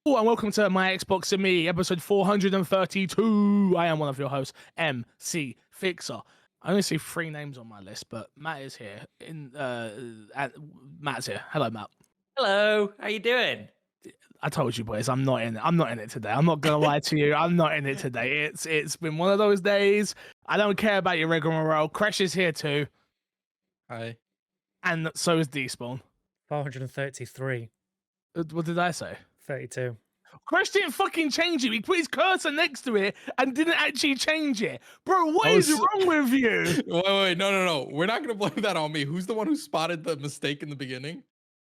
Hello and welcome to My Xbox and Me, episode 432. I am one of your hosts, MC Fixer. I only see 3 names on my list, but Matt is here. Matt's here. Hello, Matt. Hello, how you doing? I told you, boys, I'm not in it. I'm not in it today. I'm not gonna lie to you. I'm not in it today. It's been one of those days. I don't care about your rigmarole. Crash is here too, Hi. and so is Despawn. 433. What did I say? 32. Crash didn't fucking change it. He put his cursor next to it and didn't actually change it. Bro, what is wrong with you? Wait, no. We're not gonna blame that on me. Who's the one who spotted the mistake in the beginning?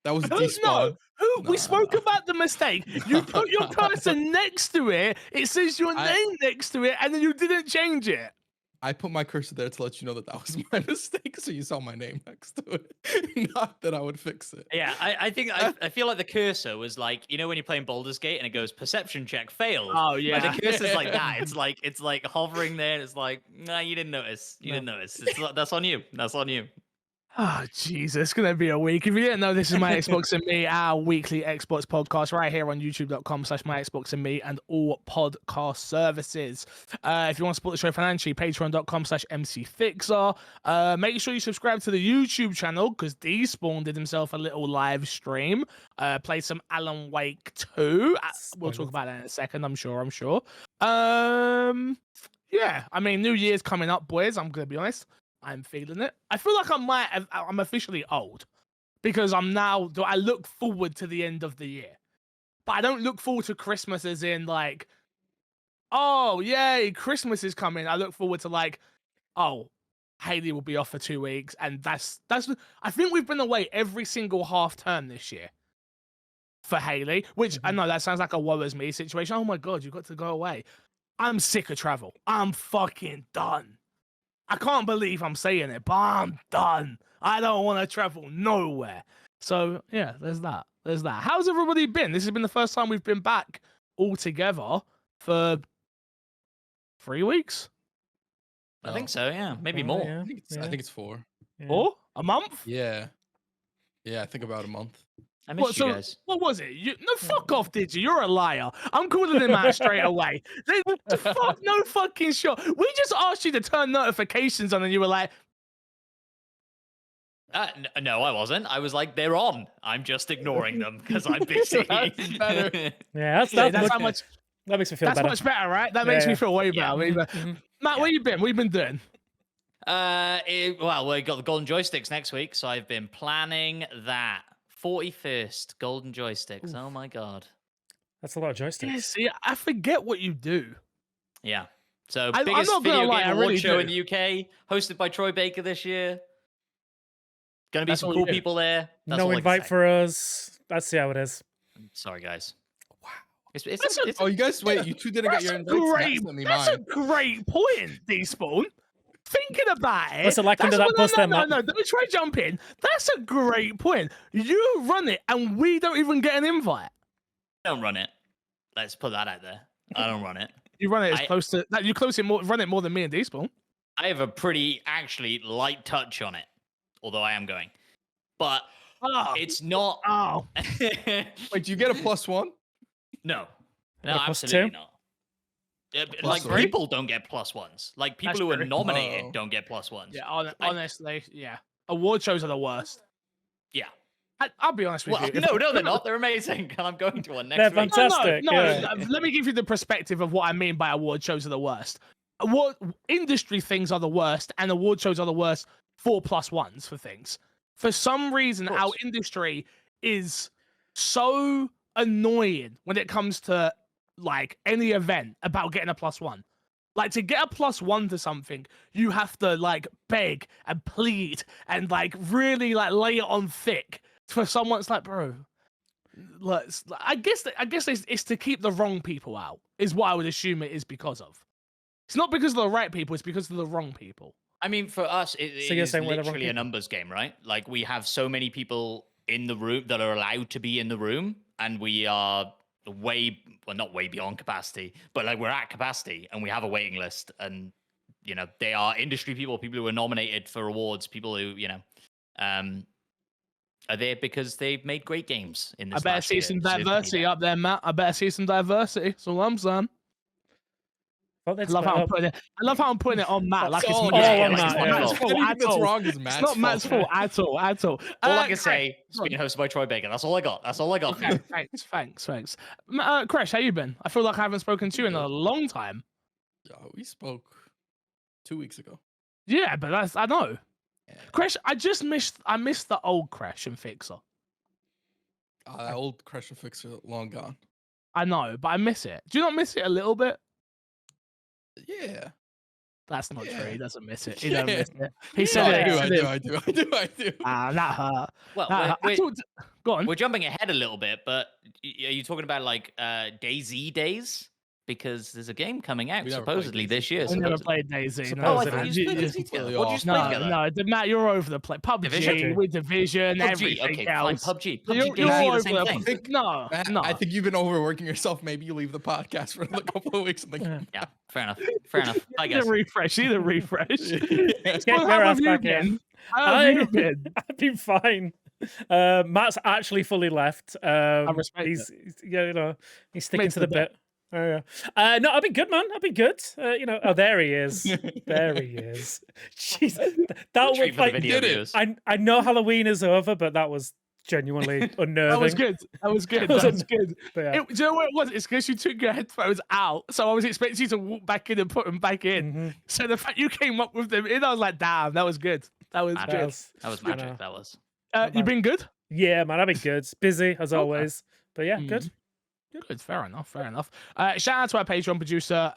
That was Despawn. We spoke about the mistake. You put your cursor next to it. It says your name next to it, and then you didn't change it. I put my cursor there to let you know that was my mistake, so you saw my name next to it. Not that I would fix it. Yeah, I feel like the cursor was like, you know when you're playing Baldur's Gate and it goes perception check failed. Oh yeah, like the cursor's like that. It's like hovering there. And it's like, nah, you didn't notice. You didn't notice. That's on you. That's on you. Oh, Jesus, it's going to be a week. If you didn't know, this is My Xbox and Me, our weekly Xbox podcast right here on youtube.com/My Xbox and Me and all podcast services. If you want to support the show financially, patreon.com/MC Fixer. Make sure you subscribe to the YouTube channel because Despawn did himself a little live stream. Play some Alan Wake 2. We'll talk about that in a second, I'm sure. Yeah, I mean, New Year's coming up, boys. I'm going to be honest. I'm feeling it. I feel like I'm officially old because I look forward to the end of the year, but I don't look forward to Christmas as in like, oh yay, Christmas is coming. I look forward to like, oh, Haley will be off for 2 weeks, and that's. I think we've been away every single half term this year for Haley, which I know that sounds like a woe is me situation. Oh my god, you got to go away. I'm sick of travel. I'm fucking done. I can't believe I'm saying it, but I'm done. I don't want to travel nowhere. So, yeah, there's that. How's everybody been? This has been the first time we've been back all together for 3 weeks? I think so, yeah. Maybe more. Yeah. I think it's 4. Yeah. Or a month? Yeah, I think about a month. I missed you guys. What was it? No, fuck off, did you? You're a liar. I'm calling him out straight away. No fucking shot. We just asked you to turn notifications on and you were like... No, I wasn't. I was like, they're on. I'm just ignoring them because I'm busy. That's better. Yeah, that's how much. That makes me feel better. That's much better, right? That makes me feel way better. Mm-hmm. Matt, where you been? What have you been doing? Well, we got the golden joysticks next week, so I've been planning that. 41st golden joysticks. Oh my god. That's a lot of joysticks. Yeah, see, I forget what you do. Yeah. So I'm biggest not video gonna lie, game I award really show do. in the UK, hosted by Troy Baker this year. Gonna be That's some all cool you do. people there. That's all No I can invite say. for us. Let's see how it is. Sorry, guys. Wow. It's Oh, you guys, wait, you two didn't get your invites? That's a great point, Despawn. Thinking about it. What's it like under that bus then, Matt? No, let me try jump in. That's a great point. You run it and we don't even get an invite. I don't run it. Let's put that out there. I don't run it. You run it as close to that. You run it more than me and Despawn. I have a pretty actually light touch on it, although I am going. But it's not. Oh, Wait, do you get a +1? No, Or a absolutely +2? not. Like Plus 3? people don't get +1s. Like people That's who are true. nominated Oh. don't get +1s. yeah. Honestly, yeah. Award shows are the worst. Yeah. I'll be honest with Well, you. no, they're not. They're amazing, and I'm going to one next They're week. fantastic. No, yeah. let me give you the perspective of what I mean by award shows are the worst. Award industry things are the worst, and award shows are the worst for +1s for things. For some reason, our industry is so annoying when it comes to like any event about getting a +1. Like to get a +1 to something, you have to like beg and plead and like really like lay it on thick for someone. It's like, bro, I guess it's to keep the wrong people out, is what I would assume it is because of. It's not because of the right people, it's because of the wrong people. I mean, for us, it you're is saying we're the wrong literally a people? numbers game, right? Like we have so many people in the room that are allowed to be in the room, and we are not way beyond capacity, but like we're at capacity, and we have a waiting list, and you know they are industry people who are nominated for awards, people who are there because they've made great games in I this better last see year. some Deserve to be diversity there. up there, Matt. I better see some diversity. That's all I'm saying. Thought I they'd love split how I'm up. putting it. I love how I'm putting it on Matt. That's Like it's all Matt's on fault. Matt, Like it's yeah. not Matt's fault Anything at that's all. wrong is It's Matt's not Matt's fault. fault at all. At all. All I can Crash, say, it's go on. being hosted by Troy Baker. That's all I got. That's all I got. Okay, thanks. Crash, how you been? I feel like I haven't spoken to you in a long time. Yeah, we spoke 2 weeks ago. Yeah, but I know. Yeah. Crash, I missed the old Crash and Fixer. That old Crash and Fixer long gone. I know, but I miss it. Do you not miss it a little bit? Yeah. That's not true. Yeah. He doesn't miss it. He don't Yeah. miss it. He No, said it. I do. Ah, that hurt. Well, That hurt. Go on. we're jumping ahead a little bit, but are you talking about like DayZ days? Because there's a game coming out We never played supposedly DayZ. this year. I never supposedly. played DayZ. Oh, I No, thought man. you played You- DayZ together. completely What did you off. play No, together? Matt, you're over the place. PUBG Division? with Division, PUBG. everything Okay, fine. else. PUBG. You're, PUBG. you're DayZ, all the over same the thing. place. No, Matt, no. I think you've been overworking yourself. Maybe you leave the podcast for another couple of weeks and then Yeah. Yeah, fair enough. Fair enough. I Need a guess. refresh. Need a refresh. Get Well, your how ass have you back here. been? How have you I- been? I've been fine. Matt's actually fully left. respect he's yeah, you know, he's sticking Makes to the the bit. Oh, yeah. No, I've been good, man. I've been good. Oh, there he is. There he is. Jeez, that Treat was for the like. video did it. viewers. I know Halloween is over, but that was genuinely unnerving. That was good. That was good. That That was was good. But yeah. Do you know what it was? It's because you took your headphones out, so I was expecting you to walk back in and put them back in. Mhm. So the fact you came up with them in, I was like, damn, that was good. That was Magic. good. That was I know. magic. That was. You been good? Yeah, man, I've been good. Busy as Okay. always, but yeah, good. Good. Fair enough. Fair enough. Shout out to our Patreon producer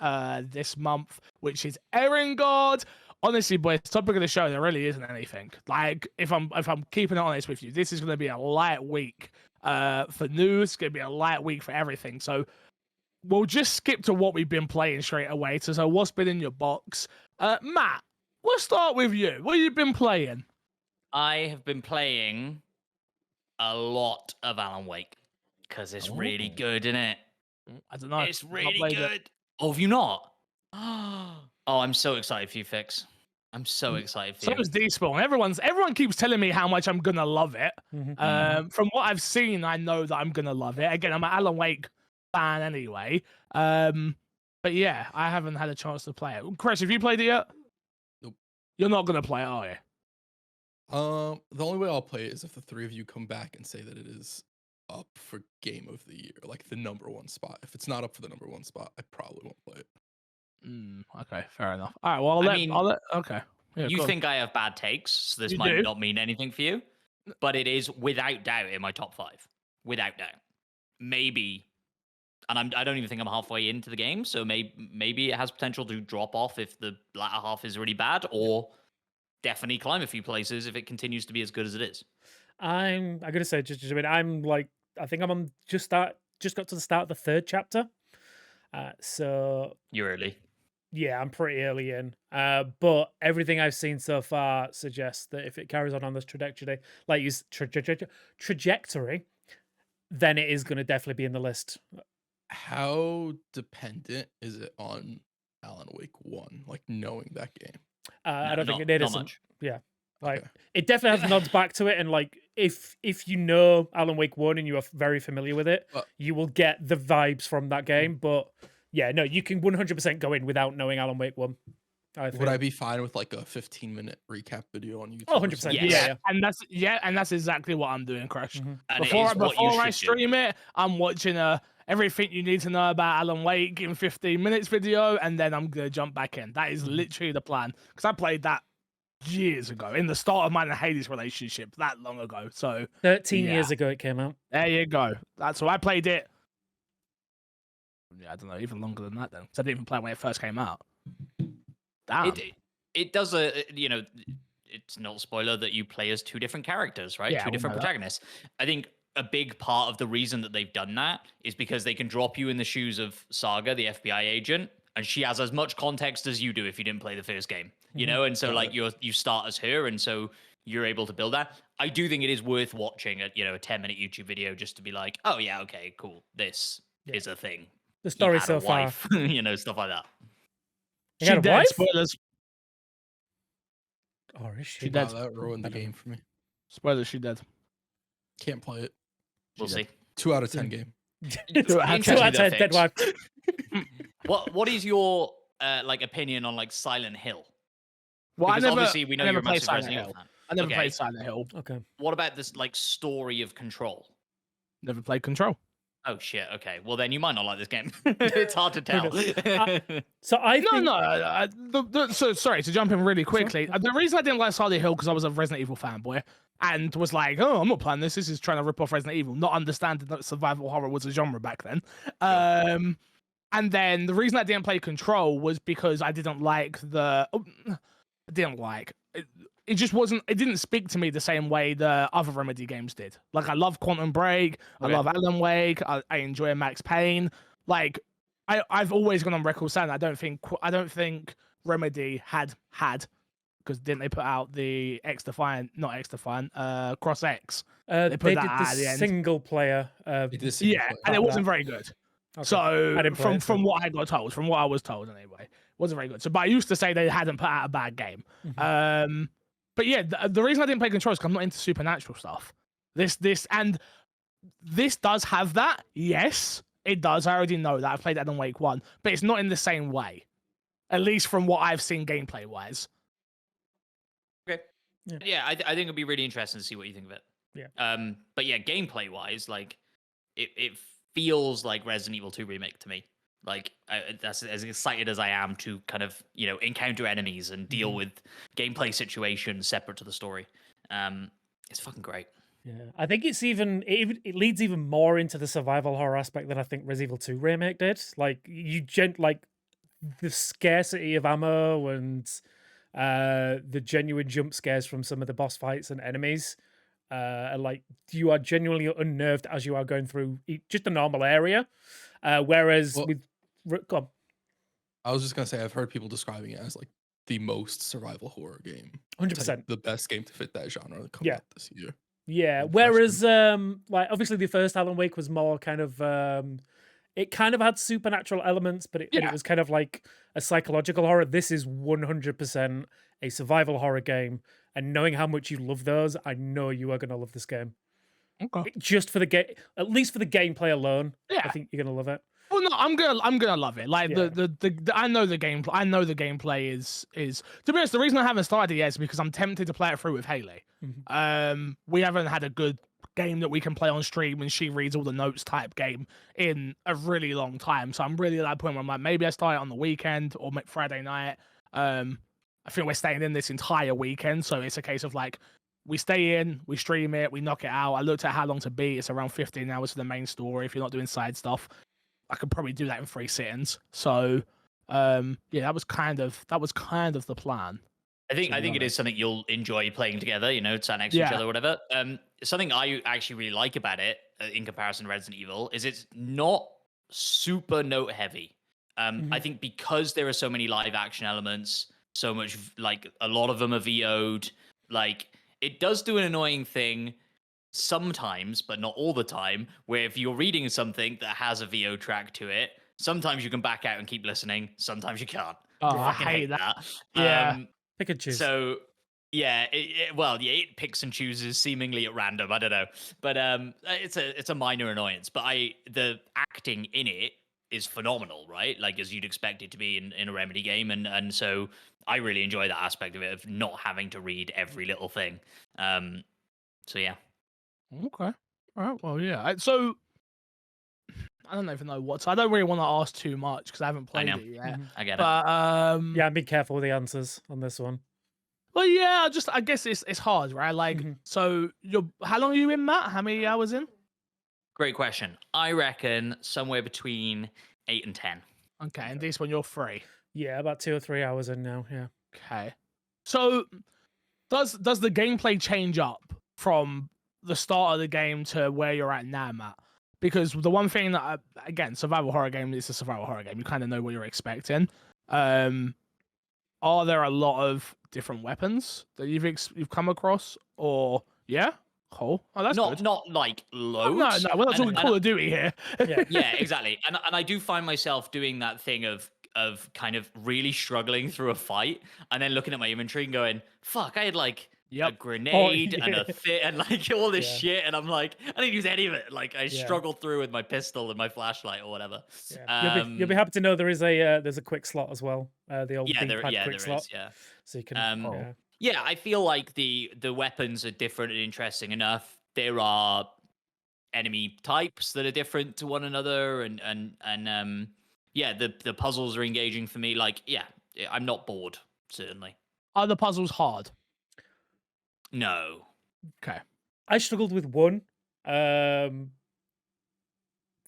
this month, which is Erin God. Honestly, boys, topic of the show, there really isn't anything. Like, if I'm keeping it honest with you, this is going to be a light week for news. It's going to be a light week for everything. So we'll just skip to what we've been playing straight away. So what's been in your box? Matt, we'll start with you. What have you been playing? I have been playing a lot of Alan Wake because it's really Oh. good, isn't it? I don't know. It's I've not really played it. good. Oh, have you not? Oh, I'm so excited for you, Fix. I'm so excited for So you. is Despawn. Everyone keeps telling me how much I'm gonna love it. Mhm. From what I've seen, I know that I'm gonna love it. Again, I'm an Alan Wake fan anyway. But yeah, I haven't had a chance to play it. Chris, have you played it yet? Nope. You're not gonna play it, are you? The only way I'll play it is if the three of you come back and say that it is up for game of the year, like the #1 spot. If it's not up for the #1 spot, I probably won't play it. Okay, fair enough. All right, well, I mean, okay. Yeah, You go on. think I have bad takes, so this You might do. not mean anything for you, but it is without doubt in my top 5. Without doubt. Maybe, and I don't even think I'm halfway into the game, so maybe it has potential to drop off if the latter half is really bad, or definitely climb a few places if it continues to be as good as it is. I gotta say, just a minute. I'm like, I think I'm on just got to the start of the 3rd chapter. So You're early. yeah, I'm pretty early in. But everything I've seen so far suggests that if it carries on this trajectory, like use trajectory, then it is going to definitely be in the list. How dependent is it on Alan Wake 1, like knowing that game? I don't think not- it not is. much. Yeah, like Okay. it definitely has nods back to it, and like if you know Alan Wake 1 and you are very familiar with it, But- you will get the vibes from that game. But yeah, no, you can 100% go in without knowing Alan Wake 1. Would I be fine with like a 15-minute recap video on YouTube? Oh, or 100%. something? Yes. Yeah. and that's exactly what I'm doing, Crash. Mhm. And it Before is what you I should do. stream it, I'm watching everything you need to know about Alan Wake in 15 minutes video, and then I'm gonna jump back in. That is literally the plan, because I played that years ago in the start of mine and Hades' relationship that long ago. So 13 Yeah. years ago it came out. there you go. That's why I played it. Yeah, I don't know, even longer than that then. 'Cause I didn't even play it when it first came out. Damn. It does it's not a spoiler that you play as 2 different characters, right? Yeah, 2 we different know that. protagonists. I think a big part of the reason that they've done that is because they can drop you in the shoes of Saga, the FBI agent, and she has as much context as you do if you didn't play the first game, you know? And so Got like you start as her, and so you're able to build that. I do think it is worth watching a 10-minute YouTube video just to be like, oh yeah, okay, cool. This is a thing. The He story had so a far. wife, stuff like that. He She had a dead. wife? Spoilers. Or is she? She dead. Wow, that ruined the I don't game for me. Spoilers. She dead. Can't play it. We'll see. 2 out of 10 game. It's I two out of 10 dead wife. What is your like opinion on like Silent Hill? Well, Because I never, obviously we know I never you're a played massive Silent Resident Hill. Evil fan. I never Okay. played Silent Hill. Okay. What about this like story of Control? Never played Control. Oh shit. Okay. Well, then you might not like this game. It's hard to tell. So I think So sorry to jump in really quickly. The reason I didn't like Silent Hill because I was a Resident Evil fanboy and was like, oh, I'm not playing this. This is trying to rip off Resident Evil, not understanding that survival horror was a genre back then. And then the reason I didn't play Control was because I didn't like it just wasn't. It didn't speak to me the same way the other Remedy games did. Like I love Quantum Break, I love Alan Wake, I enjoy Max Payne. Like I've always gone on record saying I don't think Remedy had because didn't they put out the Cross X? they put did that the at the end. single player. It did single Yeah, player. and it that. wasn't very good. Okay. So I didn't play it, from what I got told, from what I was told anyway, wasn't very good. So, but I used to say they hadn't put out a bad game. Mhm. But yeah, the reason I didn't play Control is because I'm not into supernatural stuff. This does have that. Yes, it does. I already know that. I've played Alan Wake 1, but it's not in the same way. At least from what I've seen gameplay wise. Okay. Yeah, I think it'd be really interesting to see what you think of it. Yeah. But yeah, gameplay wise, like it feels like Resident Evil 2 remake to me. Like that's as excited as I am to kind of encounter enemies and deal with gameplay situations separate to the story. It's fucking great. Yeah, I think it leads even more into the survival horror aspect than I think Resident Evil 2 remake did. Like like the scarcity of ammo and the genuine jump scares from some of the boss fights and enemies. Like you are genuinely unnerved as you are going through just a normal area. Whereas go on. I was just gonna say I've heard people describing it as like the most survival horror game. 100%. The best game to fit that genre that come out this year. Yeah. Whereas like obviously the first Alan Wake was more kind of it kind of had supernatural elements, but it was kind of like a psychological horror. This is 100% a survival horror game. And knowing how much you love those, I know you are going to love this game. Okay. Just for the game, at least for the gameplay alone, Yeah. I think you're going to love it. Well, no, I'm gonna love it. Like Yeah. the I know the gameplay. I know the gameplay is to be honest. The reason I haven't started it yet is because I'm tempted to play it through with Haley. We haven't had a good game that we can play on stream and she reads all the notes type game in a really long time. So I'm really at that point where I'm like, maybe I start it on the weekend or Friday night. I think we're staying in this entire weekend, so it's a case of like we stay in, we stream it, we knock it out. I looked at how long to beat. It's around 15 hours for the main story. If you're not doing side stuff, I could probably do that in 3 sittings. So, yeah, that was kind of the plan. I think it is something you'll enjoy playing together, sat next to each other or whatever. Something I actually really like about it, in comparison to Resident Evil, is it's not super note heavy. I think because there are so many live action elements, so much like a lot of them are VO'd, like it does do an annoying thing sometimes, but not all the time, where if you're reading something that has a VO track to it, sometimes you can back out and keep listening, sometimes you can't. Oh, I fucking hate that. Yeah. Pick and choose. So yeah, it picks and chooses seemingly at random. I don't know, but it's a minor annoyance. But the acting in it is phenomenal, right? Like as you'd expect it to be in a Remedy game, and so I really enjoy that aspect of it of not having to read every little thing. So yeah. Okay. All right. Well, yeah. So I don't even know what. So I don't really want to ask too much because I haven't played it yet. I get it. But yeah, be careful with the answers on this one. Well, yeah. I guess it's hard, right? Like, so how long are you in, Matt? How many hours in? Great question. I reckon somewhere between 8 and 10. Okay, and this one you're 3. Yeah, about 2 or 3 hours in now. Yeah. Okay. So does the gameplay change up from the start of the game to where you're at now, Matt? Because the one thing that again, survival horror game is a survival horror game. You kind of know what you're expecting. Are there a lot of different weapons that you've come across, or yeah? Cool. Oh, that's good. Not like loads. No, we're not talking Call of Duty here. Yeah, exactly. And I do find myself doing that thing of kind of really struggling through a fight and then looking at my inventory and going, fuck, I had like Yep. grenade and yeah. and like all this Yeah. shit, and I'm like, I didn't use any of it. Like I Yeah. struggled through with my pistol and my flashlight or whatever. Yeah. You'll be happy to know there is there's a quick slot as well. The old Yeah, D-pad quick there slot. is. Yeah. So you can Oh. Yeah, I feel like the weapons are different and interesting enough. There are enemy types that are different to one another, and yeah, the puzzles are engaging for me. Like, yeah, I'm not bored, certainly. Are the puzzles hard? No. Okay. I struggled with one.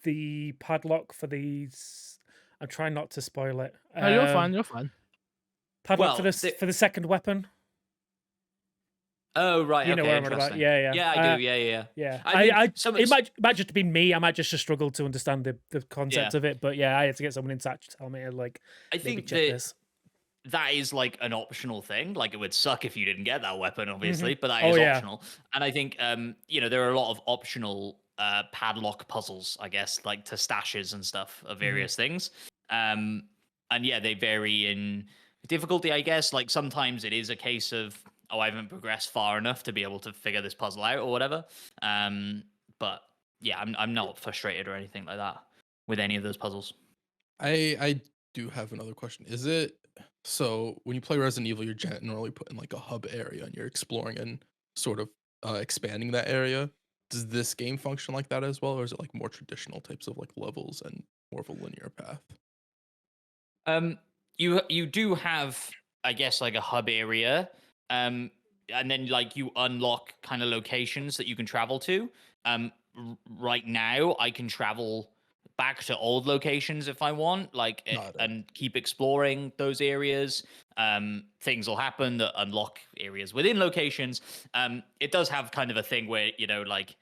The padlock for these. I'm trying not to spoil it. No, you're fine. You're fine. Padlock Well, for the second weapon. Oh right, You know okay, where I'm about. interesting. Yeah. Yeah, I do. Yeah. Yeah. It It might just be me. I might just struggle to understand the concept of it. But yeah, I had to get someone in touch to tell me like. I maybe think check this. that is like an optional thing. Like it would suck if you didn't get that weapon, obviously, but that Oh, is yeah. optional. And I think there are a lot of optional padlock puzzles, I guess, like to stashes and stuff of various things. And yeah, they vary in difficulty, I guess. Like sometimes it is a case of, oh, I haven't progressed far enough to be able to figure this puzzle out or whatever. But yeah, I'm not frustrated or anything like that with any of those puzzles. I do have another question. Is it so when you play Resident Evil, you're generally put in like a hub area and you're exploring and sort of expanding that area? Does this game function like that as well, or is it like more traditional types of like levels and more of a linear path? You do have, I guess, like a hub area, and then like you unlock kind of locations that you can travel to. Right now, I can travel back to old locations if I want, Got it. and keep exploring those areas. Things will happen that unlock areas within locations. It does have kind of a thing where like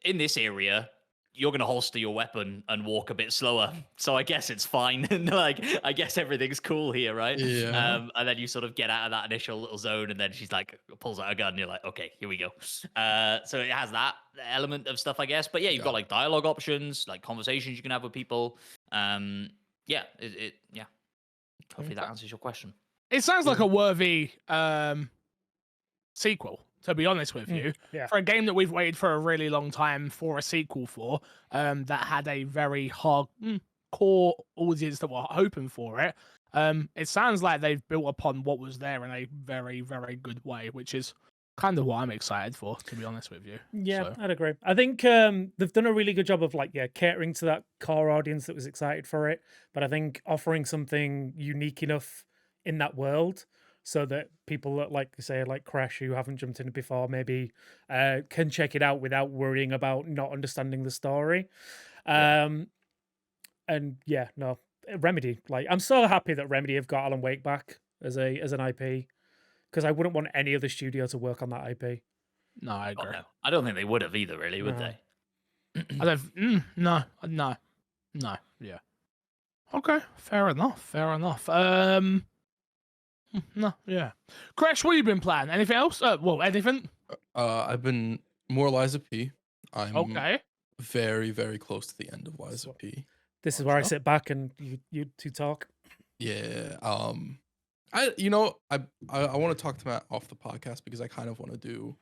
in this area, you're gonna holster your weapon and walk a bit slower. So I guess it's fine. And like I guess everything's cool here, right? Yeah. And then you sort of get out of that initial little zone, and then she's like pulls out a gun, and you're like, okay, here we go. So it has that element of stuff, I guess. But yeah, you've got like dialogue options, like conversations you can have with people. Yeah, yeah. Hopefully that answers your question. It sounds like a worthy sequel, to be honest with you. Yeah. For a game that we've waited for a really long time for a sequel for, that had a very hard core audience that were hoping for it. It sounds like they've built upon what was there in a very, very good way, which is kind of what I'm excited for, to be honest with you. Yeah, So, I'd agree. I think they've done a really good job of catering to that core audience that was excited for it, but I think offering something unique enough in that world so that people that, like you say, like Crash, who haven't jumped in it before, maybe can check it out without worrying about not understanding the story. And yeah, no, Remedy. Like, I'm so happy that Remedy have got Alan Wake back as an IP, because I wouldn't want any other studio to work on that IP. no, I agree. No. I don't think they would have either, really, would No. they? I don't. No. Yeah. Okay, fair enough. No, yeah. Crash, what have you been playing? Anything else? Anything? I've been more Liza P. I'm Okay. very, very close to the end of Liza P. This is where I sit back and you two talk. Yeah. I want to talk to Matt off the podcast because I kind of want to do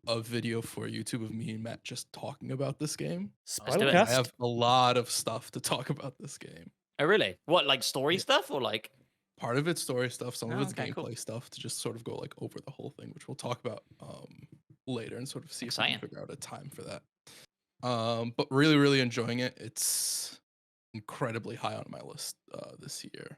a video for YouTube of me and Matt just talking about this game. Spoiler it. I cast. have a lot of stuff to talk about this game. Oh, really? What, like story stuff or like? Part of it's story stuff, some of Oh, it's okay, gameplay cool. stuff to just sort of go like over the whole thing, which we'll talk about later and sort of see if we Exciting. can figure out a time for that. But really, really enjoying it. It's incredibly high on my list this year.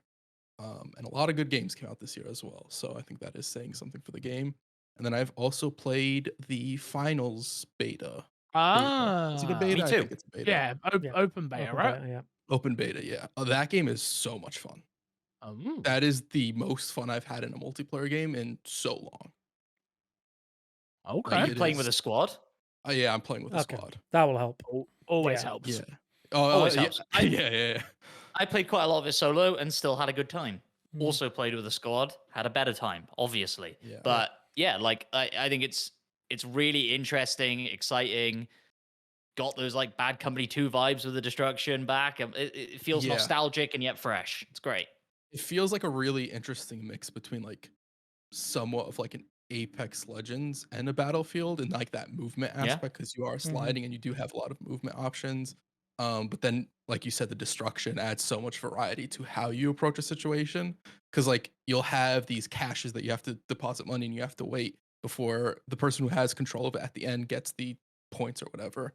And a lot of good games came out this year as well. So I think that is saying something for the game. And then I've also played the finals beta. Is it a beta? Me I too. think it's a beta. Yeah, open beta, right? Yeah. Open beta, yeah. That game is so much fun. That is the most fun I've had in a multiplayer game in so long. Okay. Are you playing with a squad? Yeah, I'm playing with a Okay. squad. That will help. Always Yeah. helps. Yeah. Oh, Always yeah. helps. Yeah. I played quite a lot of it solo and still had a good time. Mm. Also played with a squad, had a better time, obviously. Yeah. But yeah, like I think it's really interesting, exciting. Got those like Bad Company 2 vibes with the destruction back. It feels Yeah. nostalgic and yet fresh. It's great. It feels like a really interesting mix between like somewhat of like an Apex Legends and a Battlefield in like that movement Yeah. aspect because you are sliding and you do have a lot of movement options. But then, like you said, the destruction adds so much variety to how you approach a situation. Because like you'll have these caches that you have to deposit money and you have to wait before the person who has control of it at the end gets the points or whatever.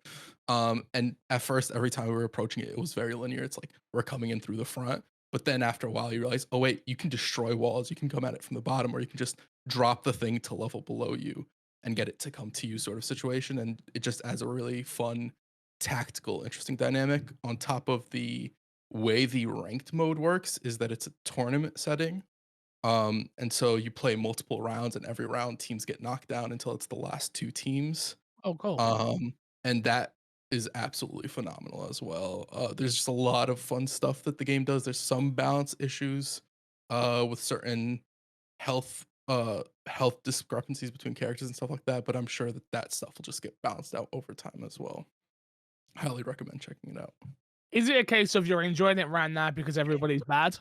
And at first, every time we were approaching it, it was very linear. It's like we're coming in through the front. But then after a while, you realize, oh wait, you can destroy walls. You can come at it from the bottom, or you can just drop the thing to level below you and get it to come to you, sort of situation. And it just adds a really fun, tactical, interesting dynamic. On top of the way the ranked mode works, is that it's a tournament setting. And so you play multiple rounds, and every round teams get knocked down until it's the last two teams. Oh, cool. And that is absolutely phenomenal as well. There's just a lot of fun stuff that the game does. There's some balance issues with certain health health discrepancies between characters and stuff like that, but I'm sure that that stuff will just get balanced out over time as well. Highly recommend checking it out. Is it a case of you're enjoying it right now because everybody's bad,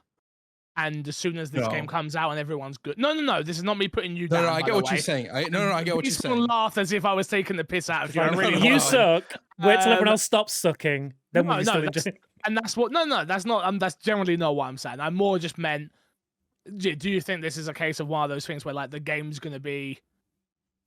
and as soon as this game No. comes out and everyone's good? No. This is not me putting you down. No, I by get the what way. you're saying. I get what you're Someone saying. laughed as if I was taking the piss out of you. I No, really no, You no. suck. Wait till everyone Um, else stops sucking. Then No, will you still that's, enjoy it? and that's what. No, that's not. That's generally not what I'm saying. I more just meant. Do you think this is a case of one of those things where like the game's going to be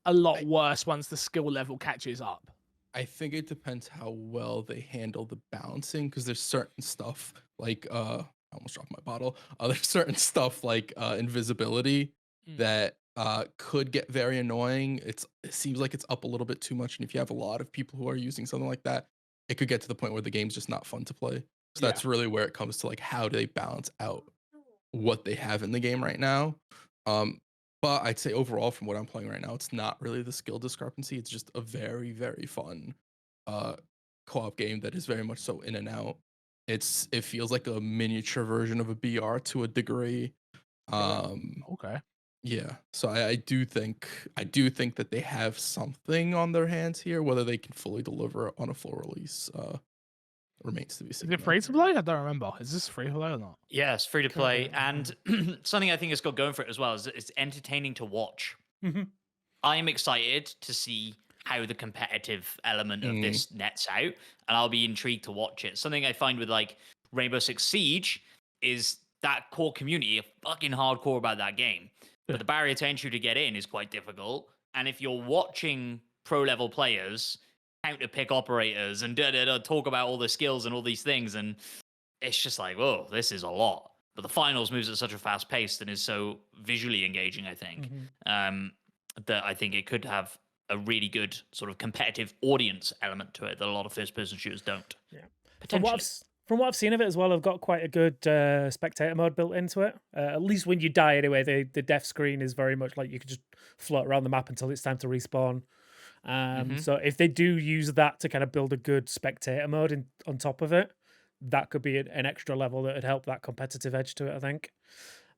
a lot worse once the skill level catches up? I think it depends how well they handle the balancing, because there's certain stuff like I almost dropped my bottle. There's certain stuff like invisibility that could get very annoying. It seems like it's up a little bit too much, and if you have a lot of people who are using something like that, it could get to the point where the game's just not fun to play. So that's really where it comes to like how do they balance out what they have in the game right now. But I'd say overall, from what I'm playing right now, it's not really the skill discrepancy. It's just a very, very fun co-op game that is very much so in and out. It feels like a miniature version of a BR to a degree. Okay. Yeah. So I do think that they have something on their hands here. Whether they can fully deliver on a full release remains to be seen. Is it free to play? I don't remember. Is this free to play or not? Yeah, it's free to play. And something I think it's got going for it as well is that it's entertaining to watch. I am excited to see how the competitive element of this nets out, and I'll be intrigued to watch it. Something I find with like Rainbow Six Siege is that core community are fucking hardcore about that game. But the barrier to entry to get in is quite difficult. And if you're watching pro level players counter pick operators and talk about all the skills and all these things, and it's just like, whoa, this is a lot. But the finals moves at such a fast pace and is so visually engaging, I think, that I think it could have a really good sort of competitive audience element to it that a lot of first-person shooters don't. Yeah. Potentially. From what I've seen of it as well, I've got quite a good spectator mode built into it. At least when you die anyway, the death screen is very much like you can just float around the map until it's time to respawn. So if they do use that to kind of build a good spectator mode on top of it, that could be an extra level that would help that competitive edge to it, I think.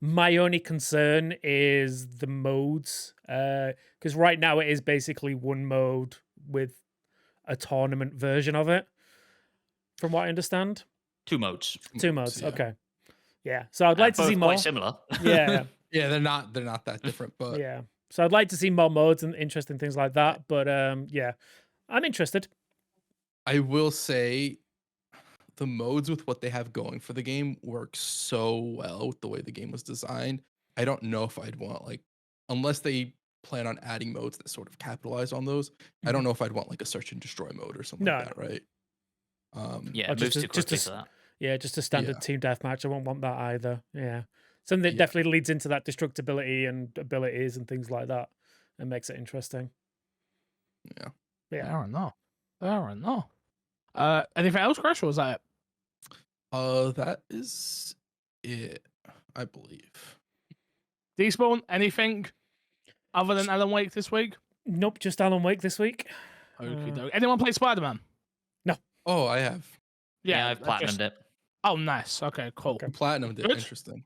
My only concern is the modes, because right now it is basically one mode with a tournament version of it, from what I understand. Two modes. Two modes, yeah. Okay. Yeah, so I'd like to both see more. quite similar. Yeah. Yeah, they're not that different, but Yeah. So I'd like to see more modes and interesting things like that. But yeah, I'm interested. I will say the modes with what they have going for the game work so well with the way the game was designed. I don't know if I'd want like, unless they plan on adding modes that sort of capitalize on those, I don't know if I'd want like a search and destroy mode or something like that, right? Yeah, Or it moves too quickly for that. Yeah, just a standard team deathmatch. I won't want that either. Yeah. Something that definitely leads into that destructibility and abilities and things like that and makes it interesting. Yeah. I don't know. Anything else, Crash, or was that it? That is it, I believe. Despawn, anything other than Alan Wake this week? Nope, just Alan Wake this week. Okay. Anyone play Spider-Man? Oh, I have. Yeah, I've platinumed it. Oh, nice. Okay, cool. Platinumed it. Good. Interesting.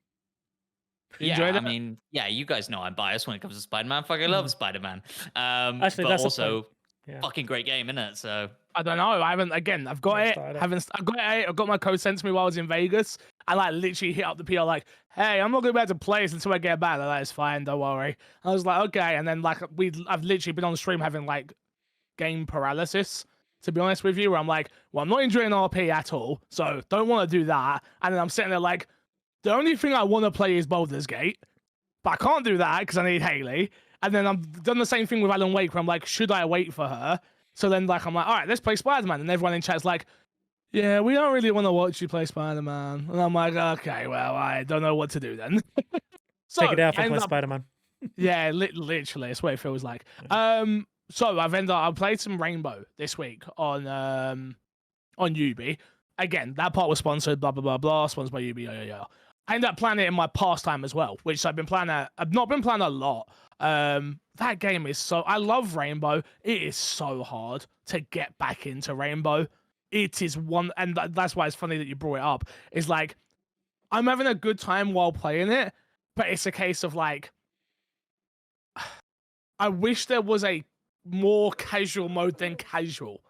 You enjoyed it? I mean, yeah, you guys know I'm biased when it comes to Spider-Man. Fucking love Spider-Man. Actually, but that's also Yeah. fucking great game, isn't it? So I don't know. I haven't. Again, I've got Not it. started it. I've got it. I got my code sent to me while I was in Vegas. I like literally hit up the PR like, hey, I'm not gonna be able to play this until I get back. They're like, it's fine, don't worry. I was like, okay. And then like I've literally been on stream having like game paralysis, to be honest with you, where I'm like, well, I'm not enjoying RP at all, so don't want to do that. And then I'm sitting there like, the only thing I want to play is Baldur's Gate, but I can't do that because I need Haley. And then I've done the same thing with Alan Wake, where I'm like, should I wait for her? So then like I'm like, all right, let's play Spider-Man. And everyone in chat's like, yeah, we don't really want to watch you play Spider-Man. And I'm like, okay, well, I don't know what to do then. So Take it out and ends play up- Spider-Man. Yeah, literally, that's what it feels like. So I played some Rainbow this week on Ubi. Again, that part was sponsored, blah blah blah blah, sponsored by Ubi. Yeah. I ended up playing it in my pastime as well, which I've not been playing a lot. That game is so. I love Rainbow. It is so hard to get back into Rainbow. It is one, and that's why it's funny that you brought it up. It's like I'm having a good time while playing it, but it's a case of like, I wish there was a more casual mode than casual.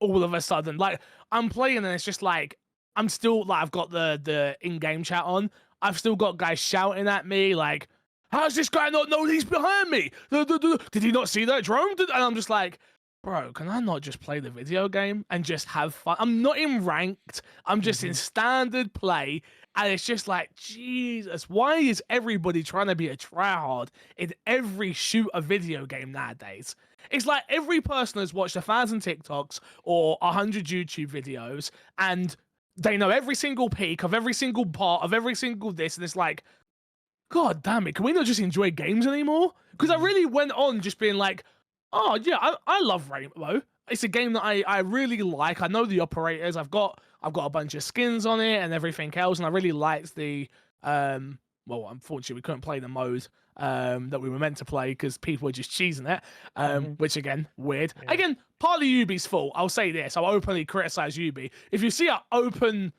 All of a sudden, like I'm playing and it's just like I'm still like I've got the in-game chat on. I've still got guys shouting at me like, how's this guy not know he's behind me? Did he not see that drone? And I'm just like, bro, can I not just play the video game and just have fun? I'm not in ranked. I'm just in standard play. And it's just like, Jesus, why is everybody trying to be a tryhard in every shooter video game nowadays? It's like every person has watched 1,000 TikToks or 100 YouTube videos and they know every single peak of every single part of every single this. And it's like, God damn it, can we not just enjoy games anymore? Because I really went on just being like, oh yeah, I love Rainbow. It's a game that I really like. I know the operators. I've got a bunch of skins on it and everything else, and I really liked the well, unfortunately we couldn't play the mode that we were meant to play because people were just cheesing it. Which again, weird. Yeah. Again, partly Ubi's fault. I'll say this. I'll openly criticize Ubi. If you see an open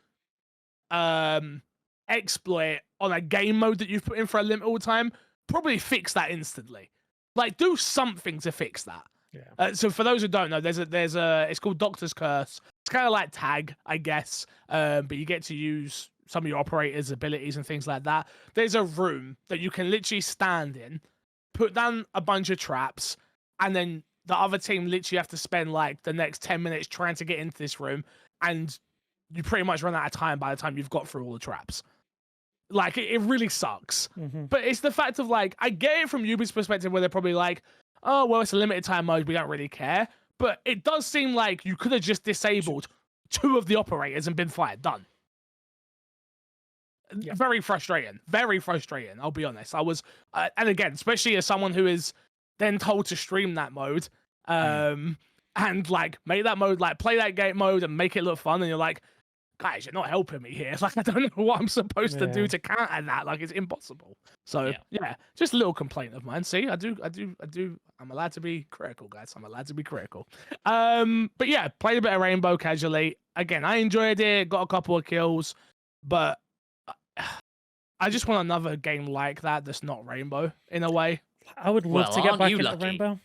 exploit on a game mode that you've put in for a limited time, probably fix that instantly. Like, do something to fix that. Yeah. So for those who don't know, there's a it's called Doctor's Curse. It's kind of like tag, I guess, but you get to use some of your operators' abilities and things like that. There's a room that you can literally stand in, put down a bunch of traps, and then the other team literally have to spend like the next 10 minutes trying to get into this room, and you pretty much run out of time by the time you've got through all the traps. Like, it really sucks. But it's the fact of, like, I get it from Ubi's perspective where they're probably like, oh, well, it's a limited time mode, we don't really care. But it does seem like you could have just disabled 2 of the operators and been fired. Done. Yeah. Very frustrating. Very frustrating, I'll be honest. I was, and again, especially as someone who is then told to stream that mode, and, like, make that mode, like, play that game mode and make it look fun, and you're like, guys, you're not helping me here. Like, I don't know what I'm supposed to do to counter that. Like, it's impossible. So yeah, just a little complaint of mine. See, I do. I'm allowed to be critical, guys. I'm allowed to be critical. But yeah, played a bit of Rainbow casually. Again, I enjoyed it. Got a couple of kills, but I just want another game like that that's not Rainbow in a way. I would love to get aren't back you into lucky? Rainbow.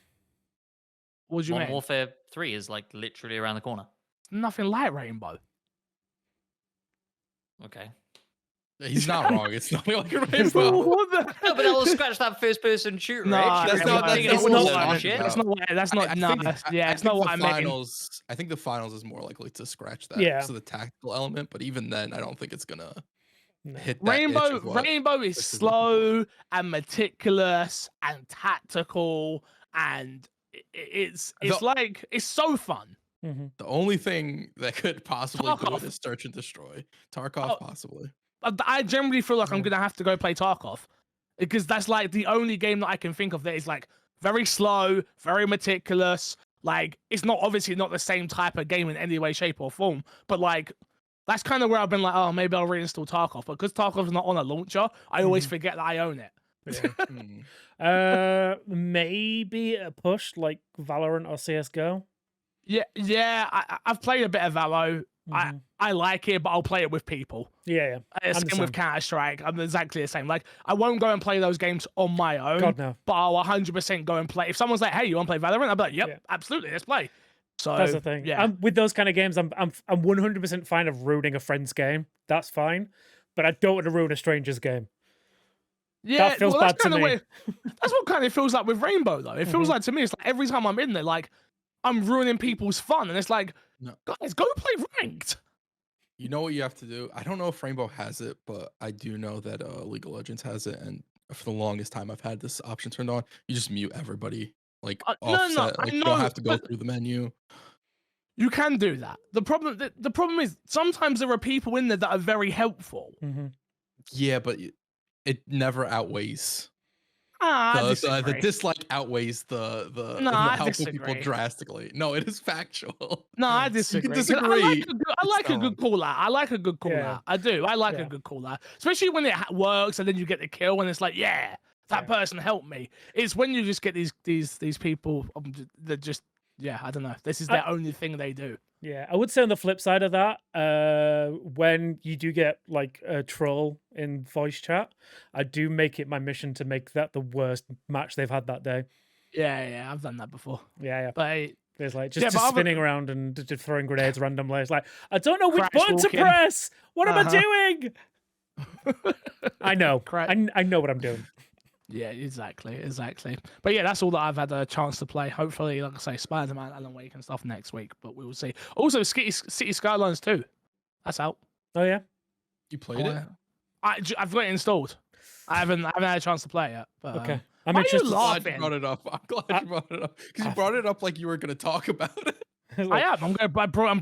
What do you Modern mean? Warfare 3 is like literally around the corner. Nothing like Rainbow. Okay. He's not wrong. It's not like a Rainbow. What the? No, but that'll scratch that first-person shooter. No, right? that's You're not- thinking that's it's not all what I'm that shit. talking That's not. That's not. No. Yeah, it's not what I mean. finals. I think the finals is more likely to scratch that. Yeah. So the tactical element, but even then, I don't think it's gonna No. hit that itch of what Rainbow is this is slow and meticulous and tactical, and it's like it's so fun. The only thing that could possibly do Tarkov. it is search and destroy. Tarkov, possibly. I generally feel like I'm Yeah. gonna have to go play Tarkov because that's like the only game that I can think of that is like very slow, very meticulous. Like, it's not obviously not the same type of game in any way, shape, or form, but like that's kind of where I've been like, oh, maybe I'll reinstall Tarkov. But because Tarkov's not on a launcher, I always forget that I own it. Yeah. Maybe a push like Valorant or CS:GO. Yeah. I've played a bit of Valo. Mhm. I like it, but I'll play it with people. Yeah. I'm the Same same. with Counter-Strike. I'm exactly the same. Like, I won't go and play those games on my own, God no. but I'll 100% go and play. If someone's like, hey, you want to play Valorant? I'll be like, yep, Yeah. absolutely, let's play. So That's the thing. Yeah. With those kind of games, I'm 100% fine of ruining a friend's game. That's fine. but I don't want to ruin a stranger's game. Yeah, That feels well, that's bad to kinda me. that's what kind of feels like with Rainbow, though. It feels like to me, it's like every time I'm in there, like I'm ruining people's fun, and it's like, No. guys, go play ranked. You know what you have to do? I don't know if Rainbow has it, but I do know that League of Legends has it, and for the longest time I've had this option turned on. You just mute everybody, like No, offset. I Like you don't know, have to go but through the menu. you can do that. The problem is sometimes there are people in there that are very helpful. Yeah, but it never outweighs I the disagree. dislike outweighs No, the I helping people disagree. drastically. No, it is factual. No, I You can disagree. 'Cause disagree. I It's like a not good wrong. call out. I like a good call Yeah. out. I do. I like a Yeah. good call out, especially when it works and then you get the kill and it's like, yeah, that Yeah. person helped me. It's when you just get these people that just I don't know. This is their only thing they do. Yeah, I would say on the flip side of that, when you do get like a troll in voice chat, I do make it my mission to make that the worst match they've had that day. Yeah, I've done that before. Yeah. But There's like Yeah, just but other- spinning around and just throwing grenades randomly. It's like, I don't know which Crash button to walking. press. What am I Uh-huh. doing? I know. Crash. I know what I'm doing. Yeah, exactly. But yeah, that's all that I've had a chance to play. Hopefully, like I say, Spider-Man, Alan Wake, and stuff next week. But we will see. Also, City Skylines 2. That's out. Oh yeah. You played it? I've got it installed. I haven't had a chance to play it yet. But, Okay. I'm why are you interested. Glad you laughing? brought it up. I'm glad you brought it up because you brought it up like you were going to talk about it. I am. I plan on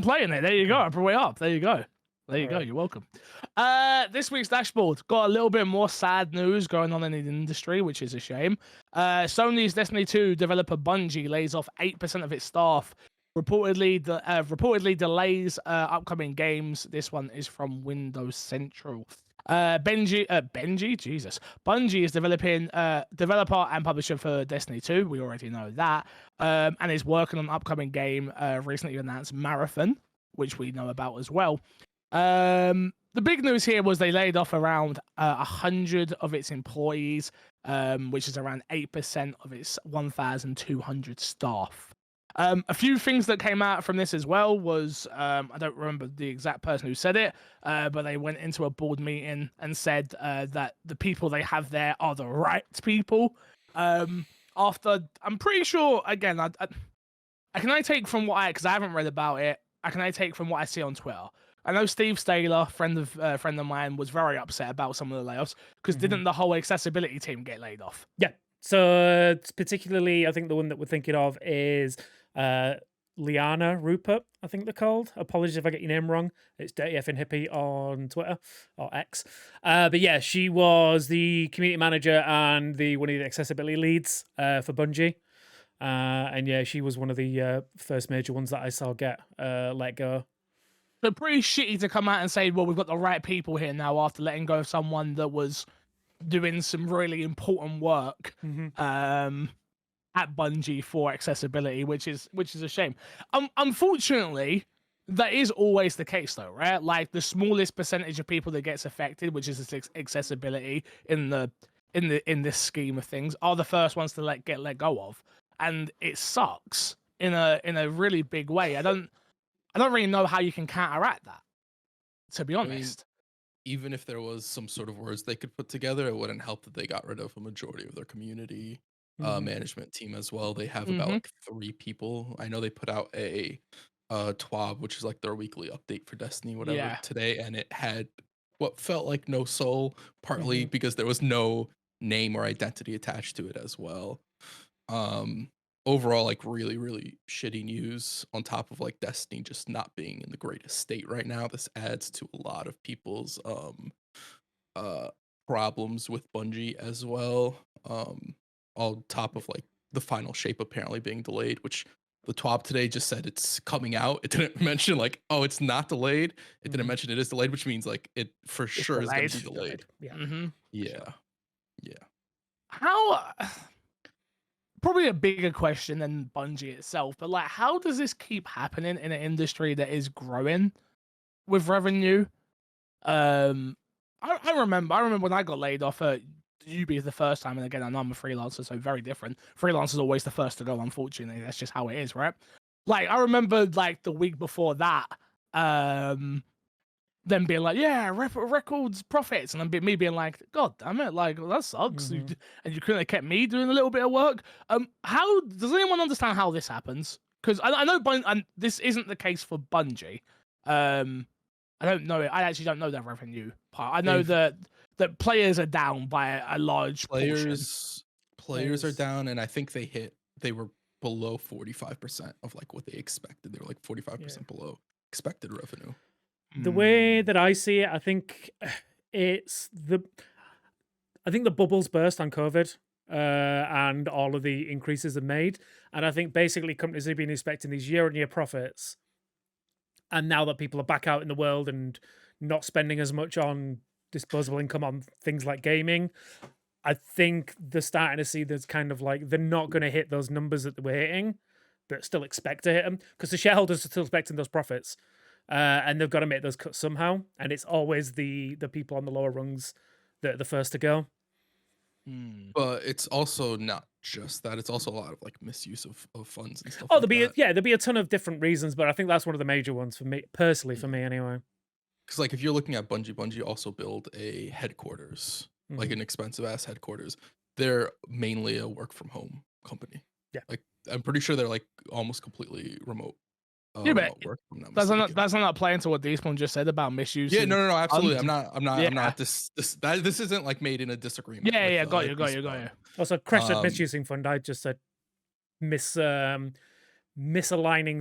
playing it. There you go. I brought it up. There you go. Alright. You're welcome. This week's dashboard got a little bit more sad news going on in the industry, which is a shame. Sony's Destiny 2 developer Bungie lays off 8% of its staff. Reportedly delays upcoming games. This one is from Windows Central. Bungie is developing developer and publisher for Destiny 2. We already know that. And is working on an upcoming game recently announced Marathon, which we know about as well. The big news here was they laid off around 100 of its employees, which is around 8% of its 1,200 staff. A few things that came out from this as well was, I don't remember the exact person who said it, but they went into a board meeting and said that the people they have there are the right people. After, I'm pretty sure, again, I can only take from because I haven't read about it, I can only take from what I see on Twitter. I know Steve Staler, friend of mine, was very upset about some of the layoffs because didn't the whole accessibility team get laid off? Yeah. So particularly, I think the one that we're thinking of is Liana Rupert, I think they're called. Apologies if I get your name wrong. It's Dirty Effing Hippie on Twitter or X. But yeah, she was the community manager and one of the accessibility leads for Bungie. And yeah, she was one of the first major ones that I saw get let go. So pretty shitty to come out and say, well, we've got the right people here now after letting go of someone that was doing some really important work at Bungie for accessibility, which is a shame. Unfortunately, that is always the case though, right? Like the smallest percentage of people that gets affected, which is accessibility in this scheme of things, are the first ones to get let go of. And it sucks in a really big way. I don't really know how you can counteract that, to be honest. Even if there was some sort of words they could put together, it wouldn't help that they got rid of a majority of their community management team as well. They have about like 3 people. I know they put out a TWAB, which is like their weekly update for Destiny, whatever, today, and it had what felt like no soul, partly because there was no name or identity attached to it as well. Overall, like really, really shitty news on top of like Destiny just not being in the greatest state right now. This adds to a lot of people's problems with Bungie as well. On top of like the final shape apparently being delayed, which the TWAB today just said it's coming out. It didn't mention like, oh, it's not delayed. It didn't mention it is delayed, which means like it for sure is going to be delayed. Yeah. Yeah. How probably a bigger question than Bungie itself, but like, how does this keep happening in an industry that is growing with revenue? I remember when I got laid off at UB the first time, and again, I know I'm a freelancer, so very different. Freelancers always the first to go, unfortunately. That's just how it is, right? Like, I remember like the week before that, them being like, yeah, records profits, and then me being like, God damn it, like that sucks. And you couldn't have kept me doing a little bit of work. How does anyone understand how this happens? Because I know and this isn't the case for Bungie. I don't know it. I actually don't know their revenue part. I know that players are down by a large portion. Players are down, and I think they were below 45% of like what they expected. They were like 45% below expected revenue. The way that I see it, I think the bubbles burst on COVID, and all of the increases are made. And I think basically companies have been expecting these year-on-year profits. And now that people are back out in the world and not spending as much on disposable income on things like gaming, I think they're starting to see there's kind of like they're not going to hit those numbers that they were hitting, but still expect to hit them because the shareholders are still expecting those profits. And they've got to make those cuts somehow. And it's always the people on the lower rungs that are the first to go. But it's also not just that. It's also a lot of like misuse of funds and stuff. Oh, like there'll be a ton of different reasons, but I think that's one of the major ones for me, personally, for me anyway. Because like if you're looking at Bungie also build a headquarters, like an expensive ass headquarters. They're mainly a work from home company. Yeah. Like I'm pretty sure they're like almost completely remote. Yeah, but work, if I'm not that's mistaken. not playing to what Despawn just said about misuse. Yeah, no, absolutely. funds. I'm not this isn't like made in a disagreement. Yeah, with, got you. Despawn. Also, Crash said misusing fund. I just said misaligning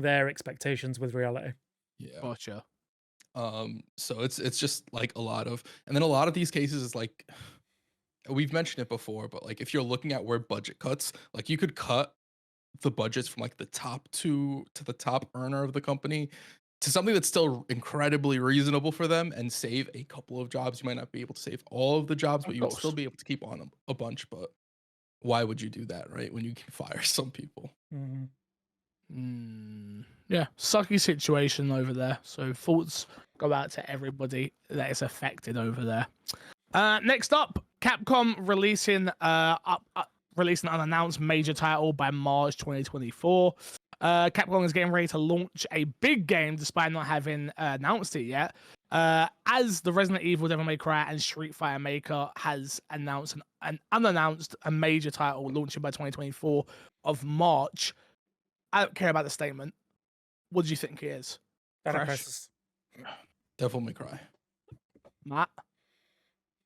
their expectations with reality. Yeah. Gotcha. So it's just like a lot of, and then a lot of these cases is like, we've mentioned it before, but like if you're looking at where budget cuts, like you could cut the budgets from like the top two to the top earner of the company to something that's still incredibly reasonable for them and save a couple of jobs. You might not be able to save all of the jobs, but you would still be able to keep on a bunch. But why would you do that, right? When you can fire some people. Yeah, sucky situation over there. So thoughts go out to everybody that is affected over there. Next up, Capcom releasing releasing an unannounced major title by March 2024. Capcom is getting ready to launch a big game despite not having announced it yet. As the Resident Evil, Devil May Cry, and Street Fighter maker has announced an unannounced major title launching by 2024 of March. I don't care about the statement. What do you think it is? Devil May Cry. Matt?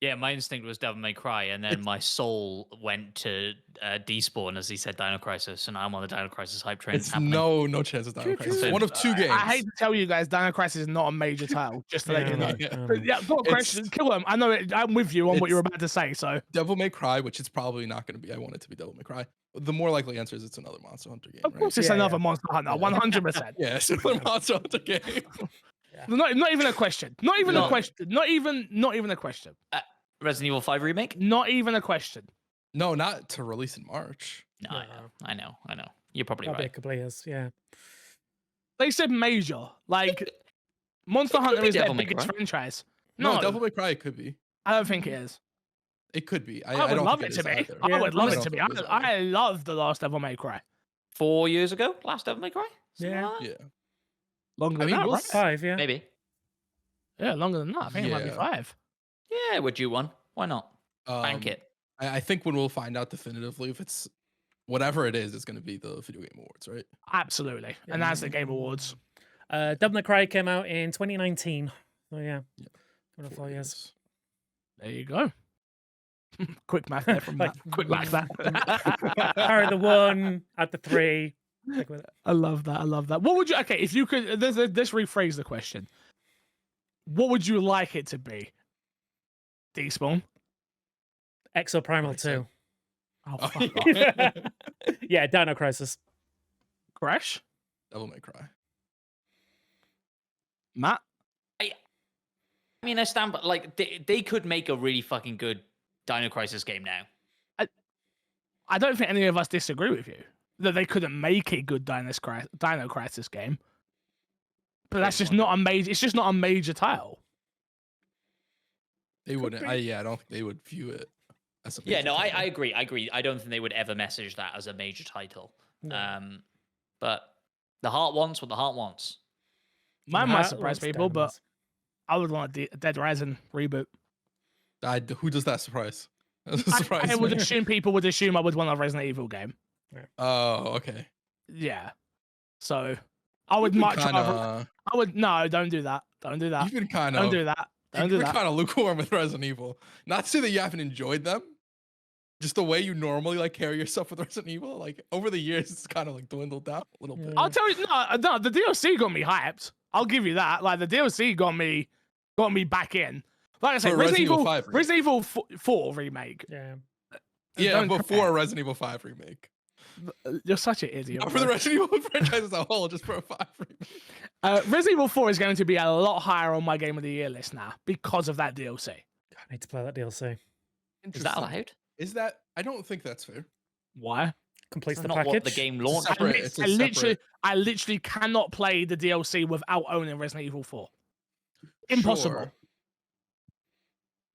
Yeah, my instinct was Devil May Cry, and then my soul went to Despawn as he said Dino Crisis, and I'm on the Dino Crisis hype train. It's no chance of Dino Crisis. It's one of two games. I hate to tell you guys, Dino Crisis is not a major title, just to let you know. Yeah, got a question. Kill him. I know it. I'm with you on what you're about to say. So Devil May Cry, which it's probably not going to be. I want it to be Devil May Cry. The more likely answer is it's another Monster Hunter game. Of course, it's another Monster Hunter. 100%. Yeah, it's another Monster Hunter game. Not even a question. Not even a question. Not even a question. Resident Evil 5 remake? Not even a question. No, not to release in March. No, I know. You're probably right. A couple of years, yeah. They said major. Like Monster Hunter is their biggest franchise. No, Devil May Cry could be. I don't think it is. It could be. I would love it to be. I would love it to be. I love the last Devil May Cry. 4 years ago, last Devil May Cry? Yeah. Longer than that, right? 5, yeah. Maybe. Yeah, longer than that. I think it might be 5. Yeah, we're due one. Why not? Bank it. I think when we'll find out definitively if it's whatever it is, it's going to be the Video Game Awards, right? Absolutely. And that's the Game Awards. Devil May Cry came out in 2019. Oh, yeah. 4 years. There you go. Quick math there from that. Quick math that. Carry the 1, add the 3. I love that. What would you, okay, if you could, let's rephrase the question. What would you like it to be? Despawn? Exoprimal 2. Oh, fuck off. Yeah, Dino Crisis. Crash? Devil May Cry. Matt? I mean, I stand by, like, they could make a really fucking good Dino Crisis game now. I don't think any of us disagree with you that they couldn't make a good Dino Crisis game. But that's just not a major. It's just not a major title. They wouldn't. I don't think they would view it as a. Yeah, no, I agree. I don't think they would ever message that as a major title. No. But the heart wants what the heart wants. Mine might surprise people, but I would want a Dead Rising reboot. Who does that surprise? That I surprise would me. assume people would assume I would want a Resident Evil game. Oh, okay. Yeah. So I would You've been much rather. kinda, I would no. Don't do that. Don't do that. you've been kind Don't of, do that. Don't you've do been that. kind of lukewarm with Resident Evil. Not to say that you haven't enjoyed them, just the way you normally like carry yourself with Resident Evil. Like over the years, it's kind of like dwindled down a little bit. I'll tell you, no. The DLC got me hyped. I'll give you that. Like the DLC got me back in. Like I said, For Resident Evil 5 remake. Resident Evil 4 remake. Yeah. Yeah, Don't before compare. a Resident Evil 5 remake. You're such an idiot. Not for the bro. Resident Evil franchise as a whole, just for a 5 remake. Resident Evil 4 is going to be a lot higher on my Game of the Year list now because of that DLC. I need to play that DLC. Is that allowed? Is that? I don't think that's fair. Why? Completes That's the not package. what the game launched. separate- with. it's a separate- I literally cannot play the DLC without owning Resident Evil 4. Impossible. Sure.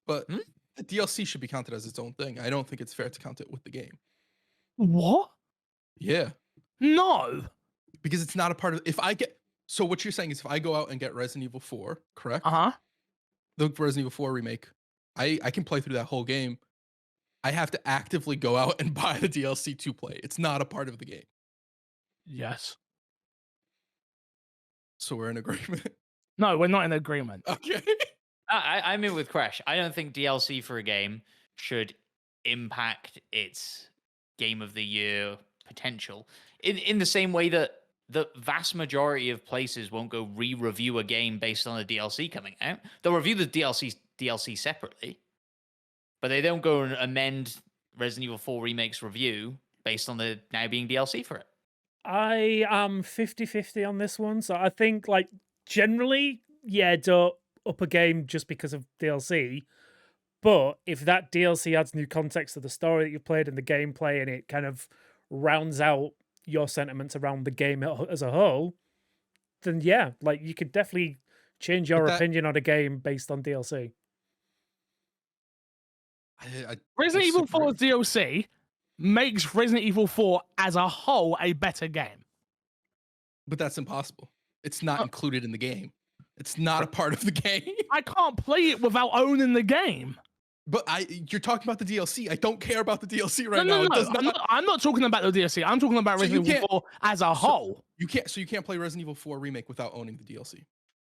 But Hmm? the DLC should be counted as its own thing. I don't think it's fair to count it with the game. What? Yeah, No. because it's not a part of. If I get, so what you're saying is if I go out and get Resident Evil 4, correct? Uh-huh. The Resident Evil 4 remake, I can play through that whole game. I have to actively go out and buy the DLC to play. It's not a part of the game. Yes. So we're in agreement. No, we're not in agreement. Okay. I'm in with Crash. I don't think DLC for a game should impact its Game of the Year potential. In the same way that the vast majority of places won't go re-review a game based on a DLC coming out. They'll review the DLC separately, but they don't go and amend Resident Evil 4 Remake's review based on the now being DLC for it. I am 50-50 on this one. So I think, like, generally, yeah, don't up a game just because of DLC. But if that DLC adds new context to the story that you've played and the gameplay, and it kind of rounds out your sentiments around the game as a whole, then yeah, like, you could definitely change your opinion on a game based on DLC. Resident Evil disagree. 4's DLC makes Resident Evil 4 as a whole a better game. But that's impossible. It's not included in the game. It's not a part of the game. I can't play it without owning the game. But you're talking about the DLC. I don't care about the DLC right No. now. It does I'm not talking about the DLC. I'm talking about So you Resident Evil 4 as a whole. You can't play Resident Evil 4 remake without owning the DLC.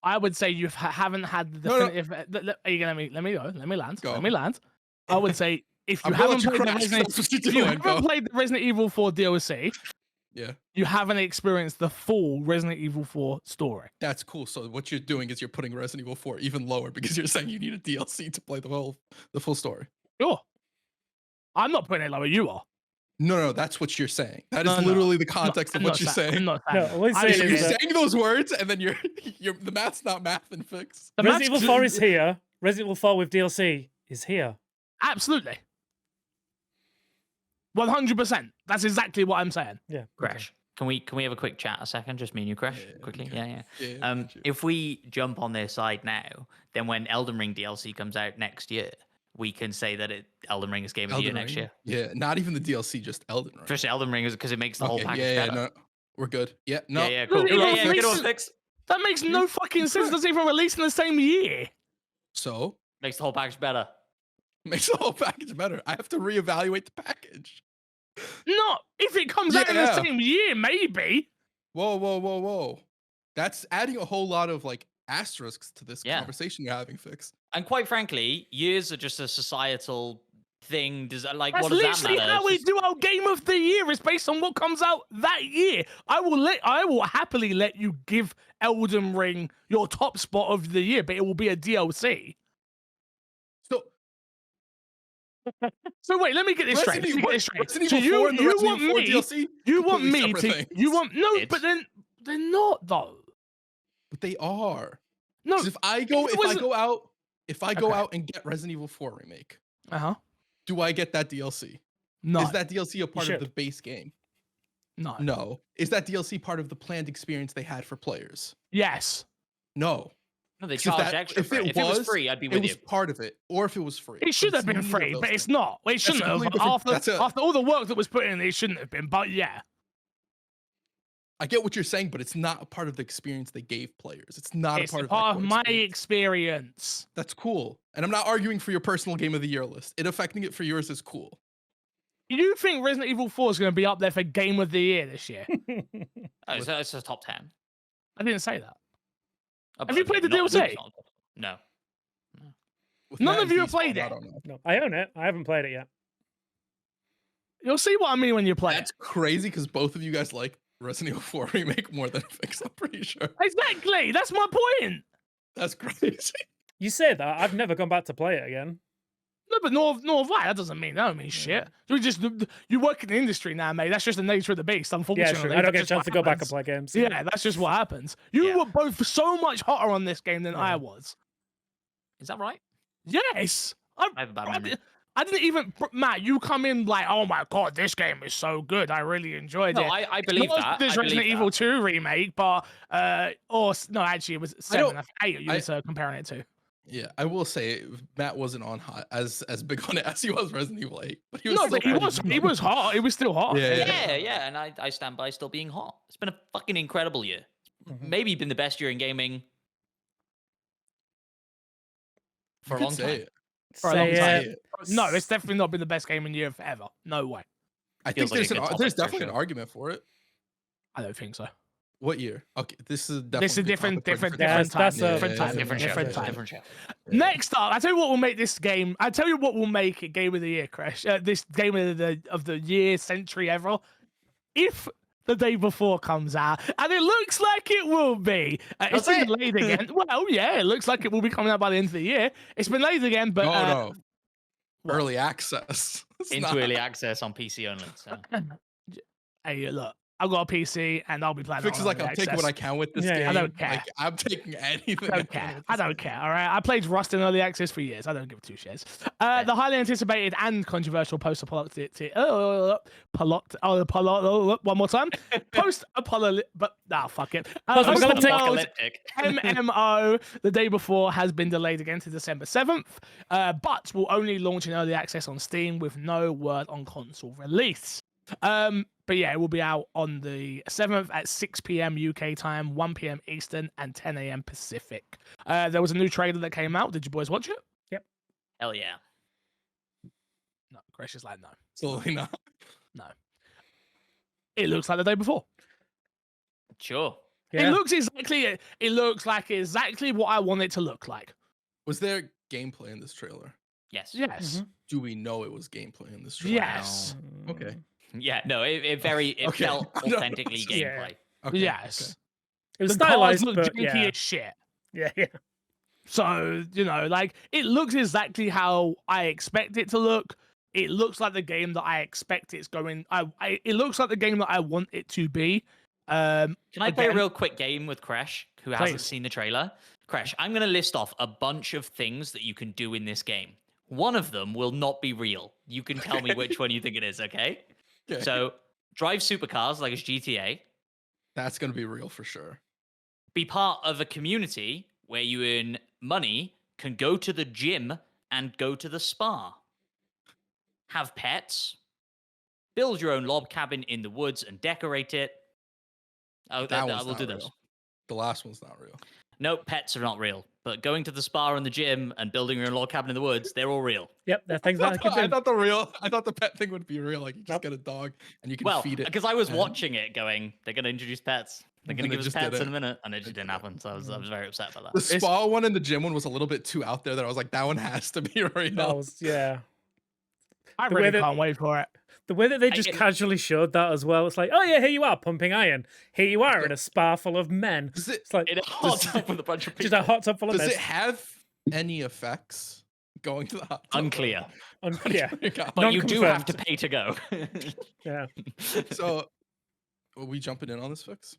I would say you haven't had the No, no. definitive. Are you gonna let me go? Let me land. Go. Let me land. I would say if you I'm gonna haven't let you played the crash, Resident, that's what you're if you doing, haven't go. played the Resident Evil 4 DLC, Yeah, you haven't experienced the full Resident Evil 4 story. that's cool. So what you're doing is you're putting Resident Evil 4 even lower because you're saying you need a DLC to play the full story. Sure. I'm not putting it lower. You are. No, that's what you're saying. That is No, no. literally the context I'm of what not you're saying. I'm saying. not No, saying. all he's I'm saying just You're is that saying those words and then you're the math's not math and fix. the Resident maths- Evil 4 is here. Resident Evil 4 with DLC is here. Absolutely. 100%. That's exactly what I'm saying. Yeah. okay. Crash. Can we have a quick chat a second? Just me and you, Crash, Yeah, quickly. okay. Yeah. Yeah, gotcha. If we jump on their side now, then when Elden Ring DLC comes out next year, we can say that Elden Ring is Game of the Year Elden next Ring? year. Yeah, not even the DLC, just Elden Ring. Especially Elden Ring is because it makes the whole Okay, package yeah, better. no, we're good. Yeah, no, Yeah, cool. No, Yeah, it yeah, get makes- on fix. That makes no fucking sense. It doesn't even release in the same year. So Makes the whole package better. makes the whole package better. I have to reevaluate the package. Not if it comes out in the Yeah. same year, maybe. Whoa. That's adding a whole lot of like asterisks to this Yeah. conversation you're having, Fix. And quite frankly, years are just a societal thing. Does like That's what does that literally matter? how It's we just- do our Game of the Year. Is based on what comes out that year. I will happily let you give Elden Ring your top spot of the year, but it will be a DLC. So So wait, let me get this straight. Let me get this straight. Resident So Evil 4 and the you Resident want Evil 4 me? DLC, You want completely me separate to? things. You want no? It's- But then they're not though. But they are. No. 'Cause if I go Okay. out and get Resident Evil 4 remake, Uh huh. do I get that DLC? No. Is that DLC a part of should. the base game? No. No. Is that DLC part of the planned experience they had for players? Yes. No. No, they 'Cause if charge that- extra if for it. it If it was was- free, I'd be It with was you. part of it, or if it was free. It should It's have been neither of free, those but it's things. not. It shouldn't a have. completely different- After all the work that was put in, it shouldn't have been. But yeah. I get what you're saying, but it's not a part of the experience they gave players. It's not It's a part of, part that of core my experience. experience. That's cool. And I'm not arguing for your personal game of the year list. It affecting it for yours is cool. You think Resident Evil 4 is going to be up there for Game of the Year this year? Oh, so it's a top 10. I didn't say that. Oh, Have you played the not- DLC? not- No. With None Matt of you have and Beast, played I it. don't know. No, I own it. I haven't played it yet. You'll see what I mean when you play That's it. crazy because both of you guys like Resident Evil 4 remake more than Fix. I'm pretty sure. Exactly. That's my point. That's crazy. You say that. I've never gone back to play it again. No, but nor have I. That doesn't mean shit. You work in the industry now, mate. That's just the nature of the beast. Yeah, Unfortunately, true. I don't that's get a just chance what to go back and happens. play games. Yeah, that's just what happens. You Yeah. were both so much hotter on this game than Yeah. I was. Is that right? Yes. I have a bad memory. I didn't even, Matt. You come in like, oh my god, this game is so good. I really enjoyed No, it. I believe Not that. This I Resident believe Evil that. 2 remake, but no, actually it was 7. don't- 8. You was comparing it to. Yeah, I will say Matt wasn't on hot as big on it as he was Resident Evil 8. But he was No, still but he pretty was good he on was it. hot. It was still hot. Yeah. Yeah, and I stand by still being hot. It's been a fucking incredible year. Mhm. Maybe been the best year in gaming for You a could long say time. it. For a Say long it. time. Say it. No, it's definitely not been the best game in year forever. No way. I Feels think like a good topic there's for definitely an sure. argument for it. I don't think so. What year? Okay, this is definitely This is a good different topic for a time. That's Different a- time. Yeah, Different show. Different time. Different show. Next up, I tell you what will make this game. I tell you what will make it Game of the Year, Crash. This Game of the year, century, ever. If the day before comes out, and it looks like it will be. It's Does been it? delayed again. Well, yeah, it looks like it will be coming out by the end of the year. It's been delayed again, but No. what? Early access. It's Into not- early access on PC only. So. Hey, look, I've got a PC and I'll be playing. Fix it is on like early I'm taking access. what I can with this Yeah, game. I don't care. Like I'm taking anything. I don't care. I don't care. All right. I played Rust in early access for years. I don't give two shits. The highly anticipated and controversial post-apocalyptic. One more time. Post-apocalyptic. But fuck it. Post-apocalyptic. Apocalyptic. MMO the day before has been delayed again to December 7th, but will only launch in early access on Steam with no word on console release. But yeah, it will be out on the 7th at 6 p.m. UK time, 1 p.m. Eastern, and 10 a.m. Pacific. There was a new trailer that came out. Did you boys watch it? Hell yeah. No, Gresh is like, no. Absolutely not. No. It looks like the day before. Sure. Yeah. It looks exactly. It looks like exactly what I want it to look like. Was there gameplay in this trailer? Yes. Yes. Do we know it was gameplay in this trailer? Yes. Okay. Yeah. No. It Okay. felt No, authentically it's just- gameplay. Okay. Yes. It was The cars stylized, look but janky yeah. as shit. Yeah. So, like, it looks exactly how I expect it to look. It looks like the game that I expect it's going. It looks like the game that I want it to be. Can I play a Again- real quick game with Crash, who hasn't Please. seen the trailer? Crash, I'm going to list off a bunch of things that you can do in this game. One of them will not be real. You can tell me which one you think it is, okay? Okay. So, drive supercars like it's GTA. That's gonna be real for sure. Be part of a community where you earn money, can go to the gym and go to the spa. Have pets. Build your own log cabin in the woods and decorate it. Oh, That I one's will not do those. real. The last one's not real. No, pets are not real. But going to the spa and the gym and building your own log cabin in the woods, they're all real. Yep. They're things that I can I do. thought the pet thing would be real. Like you just Nope. get a dog and you can Well, feed it. because I was and- watching it going, they're going to introduce pets. They're And going to they give us just pets in a didn't. minute. And it just They didn't didn't. happen. So I was very upset about The that. spa one and the gym one was a little bit too out there. That I was like, that one has to be real. That was, yeah. I The way really that- can't wait for it. The way that they just get- casually showed that as well. It's like, oh yeah, here you are pumping iron. Here you are in a spa full of men. Does it It's like In a hot tub with a bunch of people. just a hot tub full of does men. it have any effects going to the hot tub? Unclear. Yeah. But you do have to Non-confirmed. pay to go. Yeah. So, are we jumping in on this fix?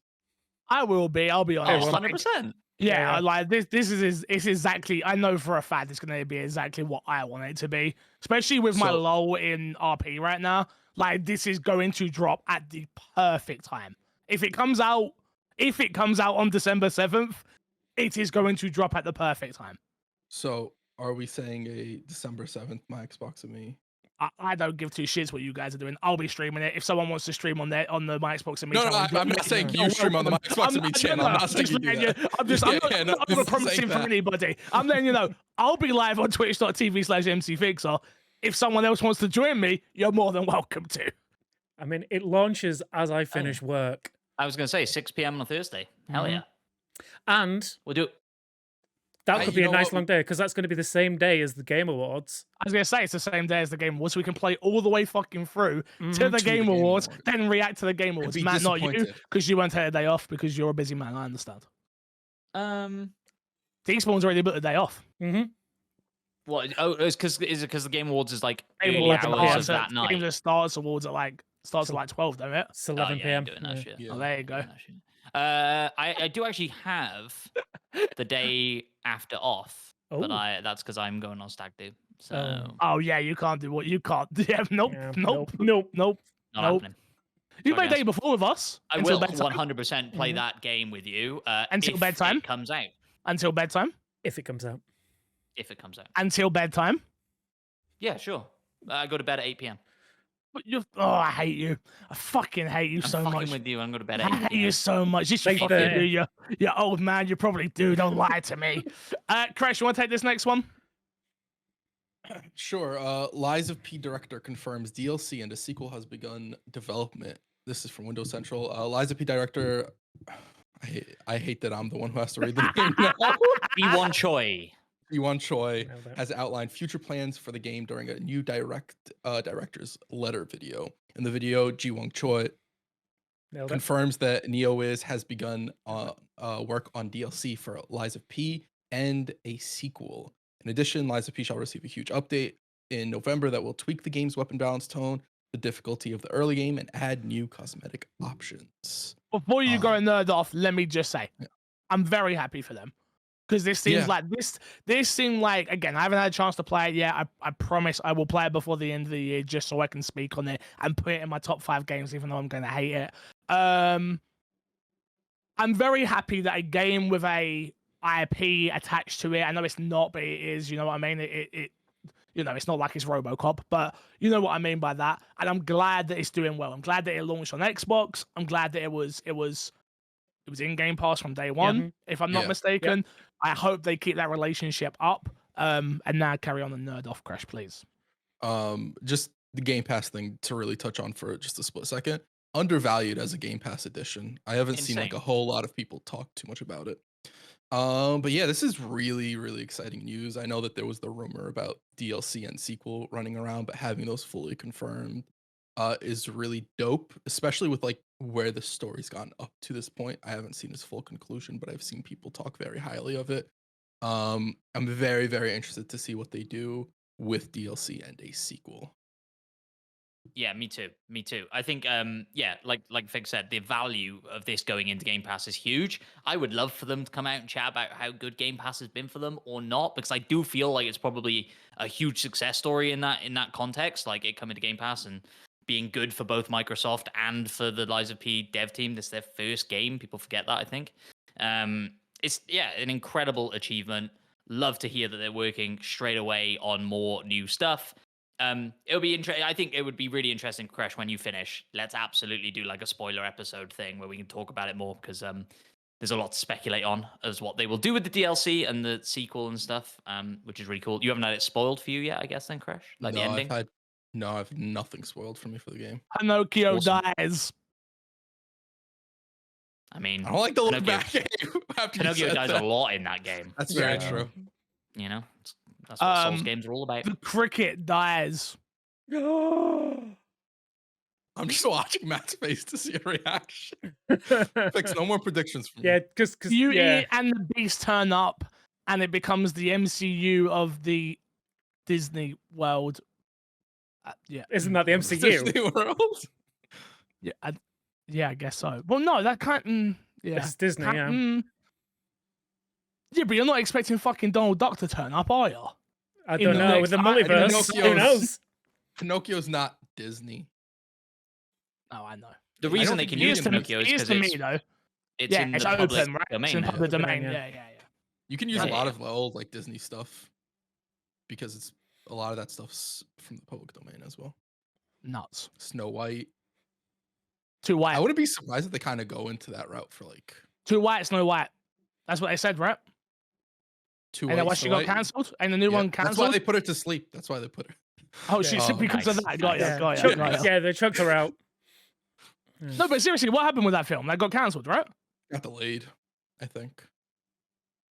I will be. I'll be Oh, honest. 100%. Yeah, Yeah. like this is it's exactly. I know for a fact it's going to be exactly what I want it to be, especially with my So- lull in RP right now. Like this is going to drop at the perfect time. If it comes out on December 7th, it is going to drop at the perfect time. So, are we saying a December 7th, my Xbox and me? I don't give two shits what you guys are doing. I'll be streaming it. If someone wants to stream on my Xbox and me No, channel, I'm not saying you stream on the Xbox and me channel. I'm not saying you do that. I'm not over promising for anybody. I'm letting you know, I'll be live on twitch.tv/mcfixer. If someone else wants to join me, you're more than welcome to. I mean, it launches as I finish work. I was going to say 6 p.m. on a Thursday. Hell yeah. And We'll do it. that could be a nice long day because that's going to be the same day as the Game Awards. I was going to say it's the same day as the Game Awards, so we can play all the way fucking through to the Game Awards, then react to the Game Awards. Matt, not you, because you won't take a day off because you're a busy man. I understand. Despawn's already booked a day off. What? Oh, is it because the Game Awards is like 80 Awards hours of that night? Game starts awards at starts at 12, don't it? It's 11 p.m. Doing that shit. Oh, there you go. I do actually have the day after off, but that's because I'm going on stag do. So. Oh yeah, you can't do what you can't. Yeah, nope. Not happening. You play day before with us. I will 100% play that game with you until bedtime. It comes out. Until bedtime. If it comes out. If it comes out. Until bedtime. Yeah, sure. I go to bed at 8 p.m. But I hate you. I fucking hate you so much. I'm fucking with you. I'm going to bed at 8 I hate you so much. This you fucking do. You're old man. You probably do. Don't lie to me. Crash, you want to take this next one? Sure. Lies of P director confirms DLC and a sequel has begun development. This is from Windows Central. Lies of P director. I hate that I'm the one who has to read the name now. Iwan Choi. Iwan Choi has outlined future plans for the game during a new director's letter video. In the video, Ji-Won Choi confirms that NeoWiz has begun work on DLC for Lies of P and a sequel. In addition, Lies of P shall receive a huge update in November that will tweak the game's weapon balance tone, the difficulty of the early game, and add new cosmetic options. Before you go and nerd off, let me just say, I'm very happy for them. Because this seems like this seemed like, again, I haven't had a chance to play it yet. I promise I will play it before the end of the year just so I can speak on it and put it in my top 5 games, even though I'm going to hate it. I'm very happy that a game with a IP attached to it, I know it's not, but it is, you know what I mean? It you know, it's not like it's RoboCop, but you know what I mean by that. And I'm glad that it's doing well. I'm glad that it launched on Xbox. I'm glad that it was in Game Pass from day one, if I'm not mistaken. I hope they keep that relationship up. And now carry on the nerd off, Crash, please. Just the Game Pass thing to really touch on for just a split second. Undervalued as a Game Pass edition. I haven't seen like a whole lot of people talk too much about it. But yeah, this is really, really exciting news. I know that there was the rumor about DLC and sequel running around, but having those fully confirmed is really dope, especially with like where the story's gone up to this point. I haven't seen its full conclusion, but I've seen people talk very highly of it. I'm very, very interested to see what they do with DLC and a sequel. Yeah, me too. I think, like Fig said, the value of this going into Game Pass is huge. I would love for them to come out and chat about how good Game Pass has been for them or not, because I do feel like it's probably a huge success story in that context, like it coming to Game Pass and being good for both Microsoft and for the Lies of P dev team. This is their first game. People forget that, I think. It's an incredible achievement. Love to hear that they're working straight away on more new stuff. It'll be interesting. I think it would be really interesting, Crash, when you finish. Let's absolutely do like a spoiler episode thing where we can talk about it more, because there's a lot to speculate on as what they will do with the DLC and the sequel and stuff, which is really cool. You haven't had it spoiled for you yet, I guess, then, Crash? Like the ending? I've nothing spoiled for me for the game. Pinocchio dies. I mean, I don't like the look back game. Pinocchio dies a lot in that game. That's very true. You know, that's what Souls games are all about. The cricket dies. I'm just watching Matt's face to see a reaction. Fix, no more predictions from me. Yeah, because Beauty and the Beast turn up, and it becomes the MCU of the Disney world. Isn't that the MCU? Disney World? I guess so. Well, no, that can't. It's Disney. Yeah, but you're not expecting fucking Donald Duck to turn up, are you? I don't know. With the multiverse, who knows? Pinocchio's not Disney. Oh, I know. The reason they can use Pinocchio is because it's in the public open, right? domain. It's in public domain. Yeah. You can use a lot of old like Disney stuff because it's a lot of that stuff's from the public domain as well. Nuts. Snow White. Too white. I wouldn't be surprised if they kind of go into that route for like Too white, Snow White. That's what they said, right? two. And then why she got cancelled? And the new one That's why cancelled? they put her to sleep. That's why they put her. Oh, she's Oh, because of nice, that. Got nice. ya, got ya, Chuck- got ya. yeah, they chucked her out. No, but seriously, what happened with that film? That got cancelled, right? Got delayed, I think.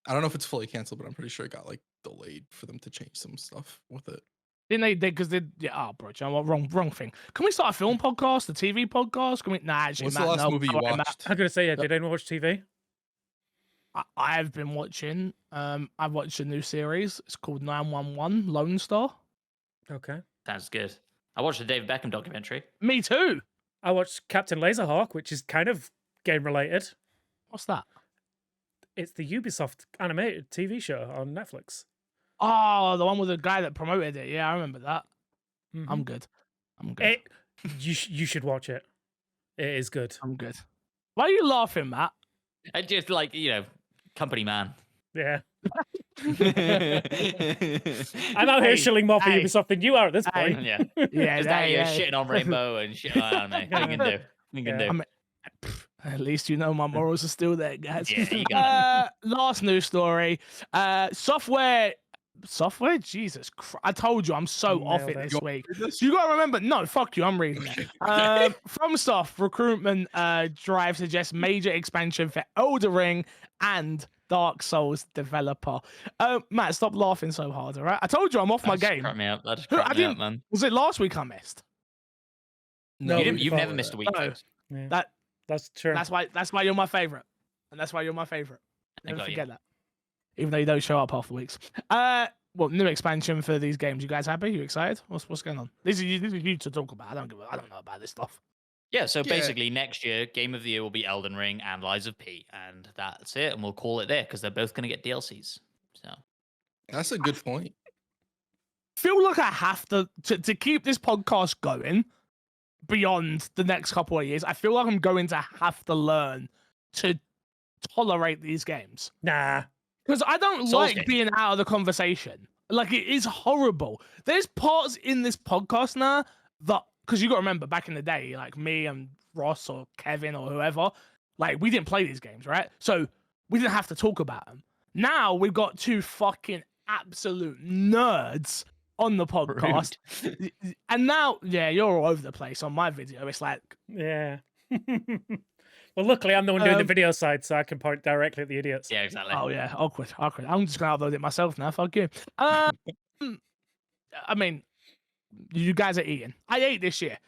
I don't know if it's fully canceled, but I'm pretty sure it got like delayed for them to change some stuff with it. Didn't they? Because they, yeah. Oh, bro, you know what? Wrong thing. Can we start a film podcast, a TV podcast? Can we? Nah, actually, What's Matt, the last no, movie you go ahead, Matt. watched? I'm gonna say, yeah, did anyone watch TV? I've been watching. I've watched a new series. It's called 911 Lone Star. Okay. Sounds good. I watched the David Beckham documentary. Me too. I watched Captain Laserhawk, which is kind of game related. What's that? It's the Ubisoft animated TV show on Netflix. Oh, the one with the guy that promoted it. Yeah, I remember that. Mhm. I'm good. I'm good. It, you should watch it. It is good. I'm good. Why are you laughing, Matt? I just like, company man. Yeah. yeah. I'm out here Hey, shilling more for hey, Ubisoft than you are at this hey. point. Yeah. Yeah, Just out yeah, here shitting on Rainbow and shitting on anime. What you can do? You can Yeah. do. I mean, at least you know my morals are still there, guys. Yeah, you got Last news story. Software. Jesus Christ. I told you I'm so off it Nailed it. this week. So you gotta remember, no, fuck you, I'm reading it. FromSoft recruitment drive suggests major expansion for Elden Ring and Dark Souls developer. Matt, stop laughing so hard, all right? I told you I'm off my game. Cracked me up. That just No, cracked I me up, didn't- man. Was it last week I missed? No, You've never before missed a that. week. No. folks. Yeah. That's true. That's why you're my favorite. And that's why you're my favorite. I Never got you. forget that. Even though you don't show up half the weeks. Well, new expansion for these games. You guys happy? You excited? What's going on? This is you to talk about. I don't know about this stuff. Yeah, so Yeah. basically next year, Game of the Year will be Elden Ring and Lies of P, and that's it. And we'll call it there because they're both going to get DLCs. So That's a good point. Feel like I have to keep this podcast going beyond the next couple of years. I feel like I'm going to have to learn to tolerate these games. Nah. Because I don't Souls like games. being out of the conversation. Like, it is horrible. There's parts in this podcast now that, because you got to remember, back in the day, like me and Ross or Kevin or whoever, like, we didn't play these games, right? So we didn't have to talk about them. Now we've got two fucking absolute nerds on the podcast. And now, yeah, you're all over the place on my video. It's like, Yeah. Well, luckily I'm the one doing the Um, video side, so I can point directly at the idiots. yeah, exactly. oh yeah, awkward. I'm just gonna upload it myself now. Fuck you. I mean, you guys are eating. I ate this year.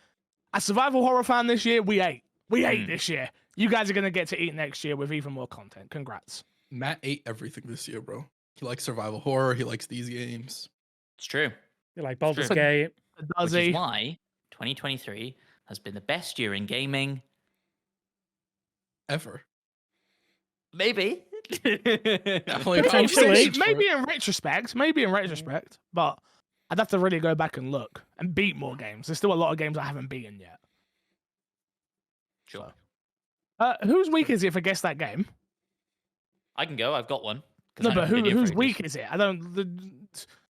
A survival horror fan this year. We ate. We ate this year. You guys are gonna get to eat next year with even more content. Congrats. Matt ate everything this year, bro. He likes survival horror. He likes these games. It's true. You're like Baldur's True. Gate. Does Which he? is why 2023 has been the best year in gaming. Ever. Maybe. Definitely. Potentially. Maybe in retrospect, but I'd have to really go back and look and beat more games. There's still a lot of games I haven't beaten yet. Sure. Whose week is it for guess that game? I can go. I've got one. 'cause No, I but know video whose focus. week is it? I don't.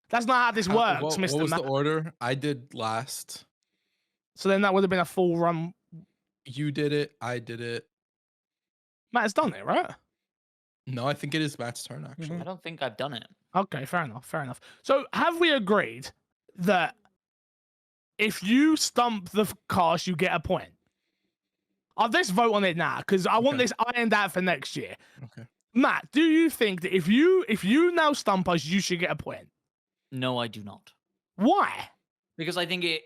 That's not how this works, What Mr. was Matt. the order? I did last. So then that would have been a full run. You did it. I did it. Matt's done it, right? No, I think it is Matt's turn, actually. I don't think I've done it. Okay, fair enough. So have we agreed that if you stump the cast, you get a point? Let's vote on it now, because I want Okay. this ironed out for next year. Okay. Matt, do you think that if you now stump us, you should get a point? No, I do not. Why? Because I think it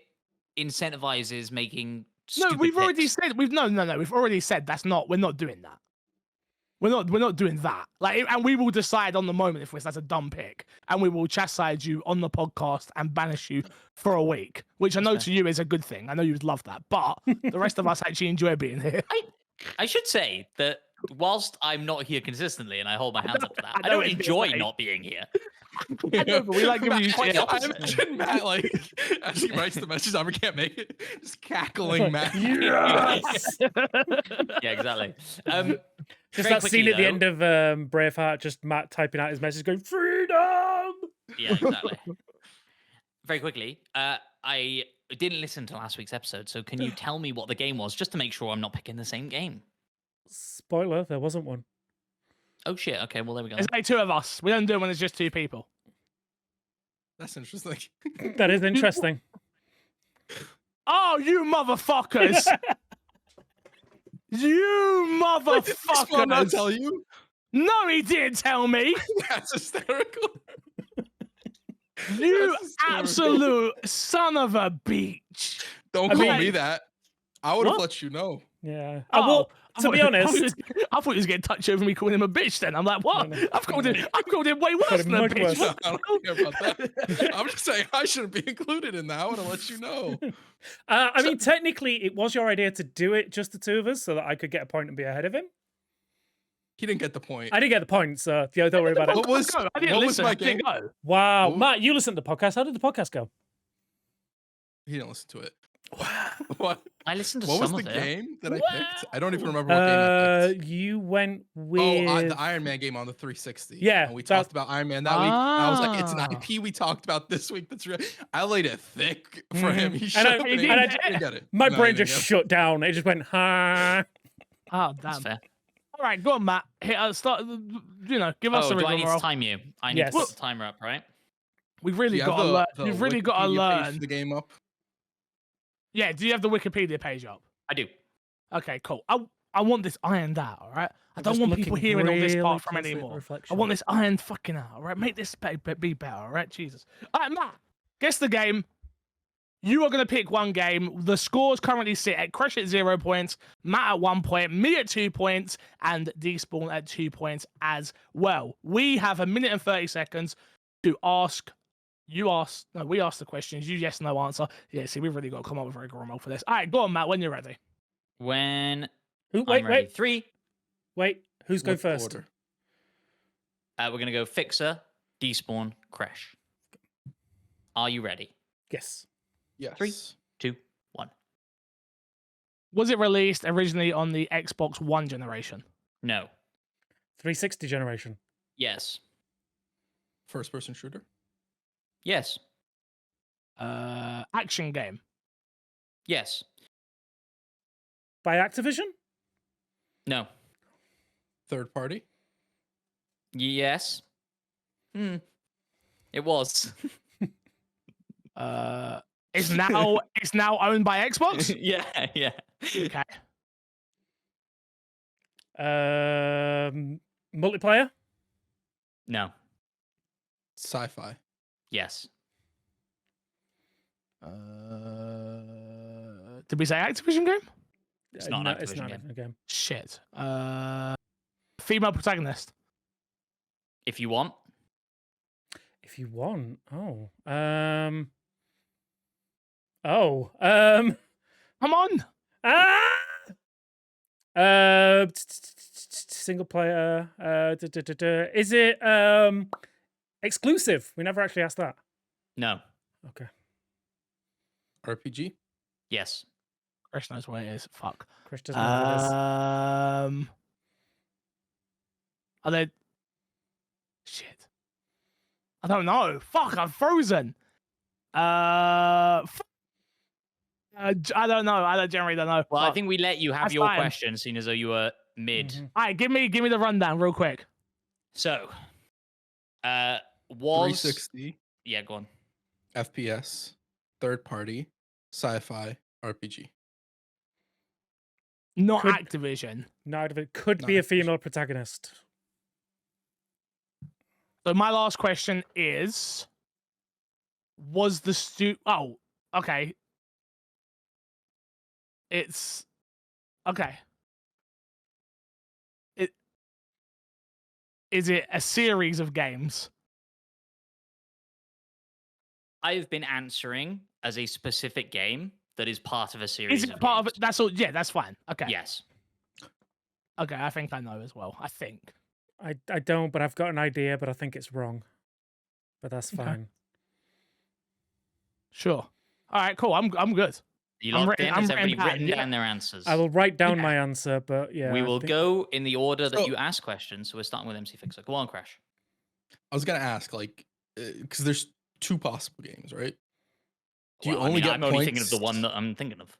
incentivizes making. No, stupid we've already picks. said we've already said we're not doing that. We're not doing that. Like, and we will decide on the moment if that's a dumb pick, and we will chastise you on the podcast and banish you for a week, which I know That's to you is a good thing. I know you'd love that, but the rest of us actually enjoy being here. I should say that whilst I'm not here consistently, and I hold my hands up to that, I I know don't it's enjoy like- not being here. I know, but we like giving you Quite shit. the I opposite. imagine Matt, like, as he writes the message, I can't make it, just cackling Matt. Yes! Yeah, exactly. Just Very that scene quickly, at the though- end of Braveheart, just Matt typing out his message going, freedom! Yeah, exactly. very quickly, I didn't listen to last week's episode, so can you tell me what the game was, just to make sure I'm not picking the same game? Spoiler: there wasn't one. Oh shit! Okay, well there we go. There's like 2 of us. We don't do it when there's just 2 people. That's interesting. That is interesting. Oh, you motherfuckers! You Did Spawn not motherfuckers! tell you? No, he didn't tell me. That's hysterical. You That's hysterical. absolute son of a bitch. Don't I call mean- me that. I would have What? let you know. Yeah. Oh, Well, I to thought- be honest, I thought he was getting touched over me calling him a bitch. Then I'm like, what? No, no. I've called him way worse Called him than a much bitch. worse. No, What I don't care about that. I'm just saying I shouldn't be included in that. I want to let you know. I mean, technically, it was your idea to do it just the 2 of us, so that I could get a point and be ahead of him. He didn't get the point. I didn't get the point, so yeah, don't worry about it. What was- I didn't what was listen. my I didn't game? go. Wow, What- Matt, you listened to the podcast. How did the podcast go? He didn't listen to it. What? I listened to What was some the of it. game that I picked? I don't even remember what game I picked. You went with The Iron Man game on the 360. Yeah, and we that- talked about Iron Man that week. And I was like, it's an Ah. IP we talked about this week. That's real. I laid it thick for him. He And showed I- up you and he didn't didn't get it. my No, brain he didn't just get shut down. It just went, ha. Oh, That's damn. fair. All right, go on, Matt. Hit, start. Give us Oh, a do I need to rigmarole. time you? I need Yes. to put the timer up, right? We've it. really Do you have got to learn. the We've really got to Wikipedia page learn. for the game up. Yeah. Do you have the Wikipedia page up? I do. Okay, cool. I want this ironed out. All right. I I'm don't just want people looking hearing all this really part from closely at the anymore. I reflection. want this ironed fucking out. All right. Make this be better. All right. Jesus. All right, Matt. Guess the game. You are going to pick one game. The scores currently sit at Crash at 0 points, Matt at 1 point, me at 2 points, and Despawn at 2 points as well. We have 1 minute and 30 seconds to ask. We ask the questions. You yes, no answer. Yeah, see, we've really got to come up with a grammar for this. All right, go on, Matt, when you're ready. When Who? I'm ready. 3. Wait. Who's going What first? order? We're gonna go Fixer, Despawn, Crash. Are you ready? Yes. Yes. 3, 2, 1. Was it released originally on the Xbox One generation? No. 360 generation. Yes. First person shooter. Yes. Action game. Yes. By Activision? No. Third party. Yes. It was. It's now owned by Xbox. yeah. Okay. Multiplayer? No. Sci-fi. Yes. Did we say Activision game? It's not an No, it's Activision not game. a game. Shit. Female protagonist. If you want. If you want. Come on. Single player. Is it exclusive? We never actually asked that. No. Okay. RPG. Yes. Chris knows what it is. Fuck. Chris doesn't know what it is. Are they? Shit. I don't know. Fuck. I'm frozen. I don't know. I generally don't know. Well, I Fuck. think we let you have That's your fine. question, seeing as though you were mid. Mhm. All right, give me the rundown real quick. So, was 360. yeah, go on. FPS. Third party. Sci-fi. RPG. Not Could- Activision. Neither of it could Not be a Activision. female protagonist. So my last question is: was the Oh, okay. It's okay. Is it a series of games? I've been answering as a specific game that is part of a series. Is it part of it? games. That's all. Yeah, that's fine. Okay. Yes. Okay, I think I know as well. I think. I don't, but I've got an idea, but I think it's wrong. But that's Okay. fine. Sure. All right. Cool. I'm good. You I'm locked written- in? I'm Has everybody written down, written yeah. down their answers? I will write down Yeah. my answer, but yeah. we I will think- go in the order that So- you ask questions. So we're starting with MC Fixer. Go on, Crash. I was gonna ask, like, because there's two possible games, right? Do you Well, I only mean, get I'm only thinking of the points? one that I'm thinking of.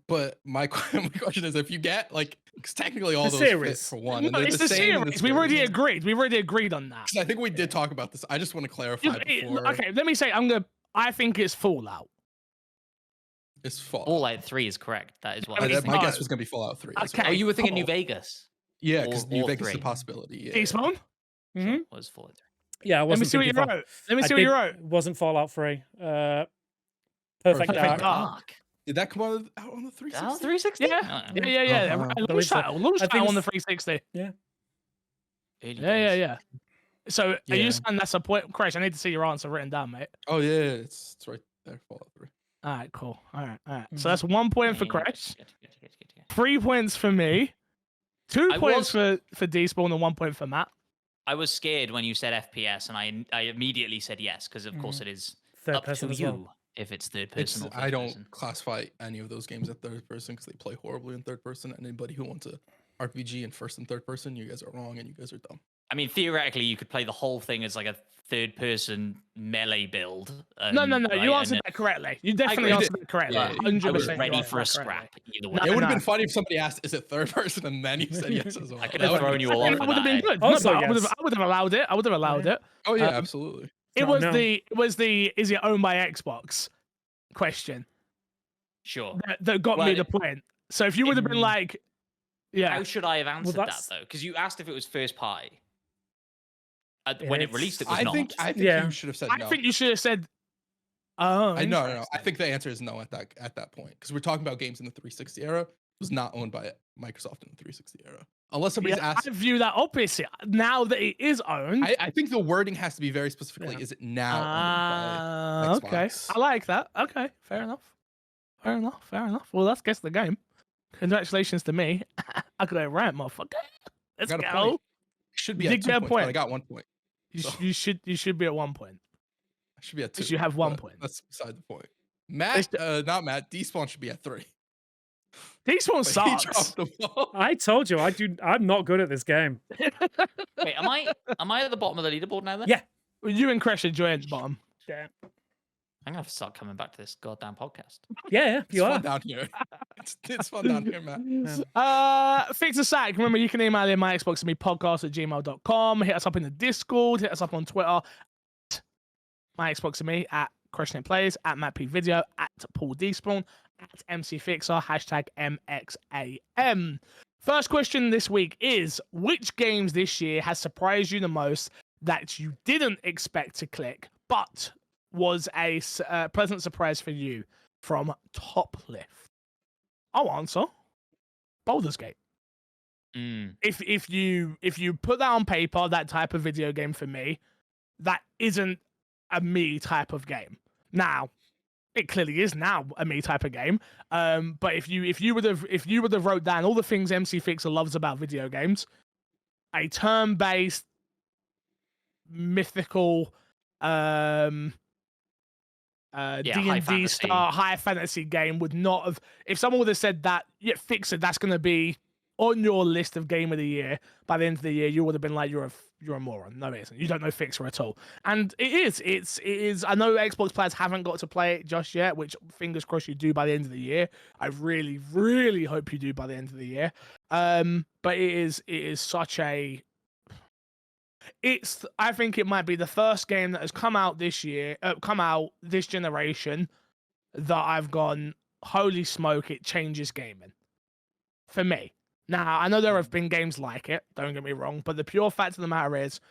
But my question is, if you get like, because technically all The those fit series. for one, and No, they're it's the the same in the series. We've already series. agreed. We've already agreed on that. 'Cause I think we did talk about this. I just want to clarify before. Okay, let me say. I think it's Fallout. It's Fallout. Fallout 3 is correct. That is what I I mean, was My thinking. guess was gonna be Fallout 3. As Okay. well. Oh, you were thinking New cool. Vegas. Yeah, because New or Vegas is a 3. possibility. Yeah. Despawn? Mhm. Sure, was Fallout 3. Yeah, I Let me wasn't see what thinking you Fall- wrote. Let me I see what you did- wrote. Wasn't Fallout 3. Perfect Perfect Dark. Dark. Did that come out on the 360? 360? Yeah, yeah. Uh-huh. Launch believe so. title. Launch I think title on the it's- 360. Yeah. Yeah. So are you Yeah. saying that's a point? Crash, I need to see your answer written down, mate. Oh yeah, it's right there. Fallout 3. All right, cool. All right. Mhm. So that's 1 point for Crash, 3 points for me, 2 I points was- for Despawn, and 1 point for Matt. I was scared when you said FPS, and I immediately said yes, because of course it is Third up person to as you well. if it's third person or I first don't person. classify any of those games as third person because they play horribly in third person. Anybody who wants a RPG in first and third person, you guys are wrong and you guys are dumb. I mean, theoretically, you could play the whole thing as like a third person melee build. No, right? you And answered then that correctly. You definitely agree. answered that correctly. Yeah, I 100%. I was you ready answered for a that correctly. scrap either way. No, It would have no. been funny if somebody asked, "Is it third person?" and then you said yes as well. I could That have would've thrown been you all funny. off That with would have been that. good. Also, no, but yes. I would have allowed it. I would have allowed it. Oh yeah, Um, absolutely. It So, was no. the is it owned by Xbox question Sure. that got me Well, the point. So if you would have been like, yeah, How should I have answered that that's- though? Because you asked if it was first party. Yeah, When it released, it was I not. think Yeah. you should have said I no. think you should have said, oh, I no. I interesting. think the answer is no at that point because we're talking about games in the 360 era. It was not owned by Microsoft in the 360 era, unless somebody's Yeah, asked. I view that opposite. Now that it is owned. I think the wording has to be very specifically. Yeah. Is it now owned by Okay. Xbox? I like that. Okay, fair enough. Well, that's guess the game. Congratulations to me. I got it right, motherfucker. Let's got a go. point. Should be You at did 2 get a points, but I point. got 1 point. So- You should be at 1 point. I should be at 2. Because you have 1 but point. That's beside the point. Matt, It's- not Matt. Despawn should be at 3. This one But he sucks. dropped the ball. I told you, I'm not good at this game. Wait, am I at the bottom of the leaderboard now then? Yeah. Well, you and Crash are joined bottom. Yeah, I'm gonna have to start coming back to this goddamn podcast. yeah, It's you fun are. down here. It's fun down here, Matt. Fix a sack. Remember, you can email in my Xbox to me podcast@gmail.com. Hit us up in the Discord. Hit us up on Twitter. At my Xbox to me at Crushing Plays, at Matt P Video, at Paul Despawn, at MC Fixer, #MXAM. First question this week is: which games this year has surprised you the most that you didn't expect to click, but was a pleasant surprise for you? From Top Lift. I'll answer. Baldur's Gate. Mm. If you put that on paper, that type of video game for me, that isn't a me type of game. Now, it clearly is now a me type of game. But if you would have wrote down all the things MC Fixer loves about video games, a turn-based mythical high D&D fantasy. style high fantasy game would not have. If someone would have said that, yeah, Fixer, that's going to be on your list of game of the year. By the end of the year, you would have been like, you're a moron. No, it isn't. You don't know Fixer at all. And it is. It is. I know Xbox players haven't got to play it just yet, which fingers crossed you do by the end of the year. I really, really hope you do by the end of the year. But it is such a. I think it might be the first game that has come out this generation that I've gone, holy smoke, it changes gaming. For me. Now, I know there have been games like it, don't get me wrong, but the pure fact of the matter is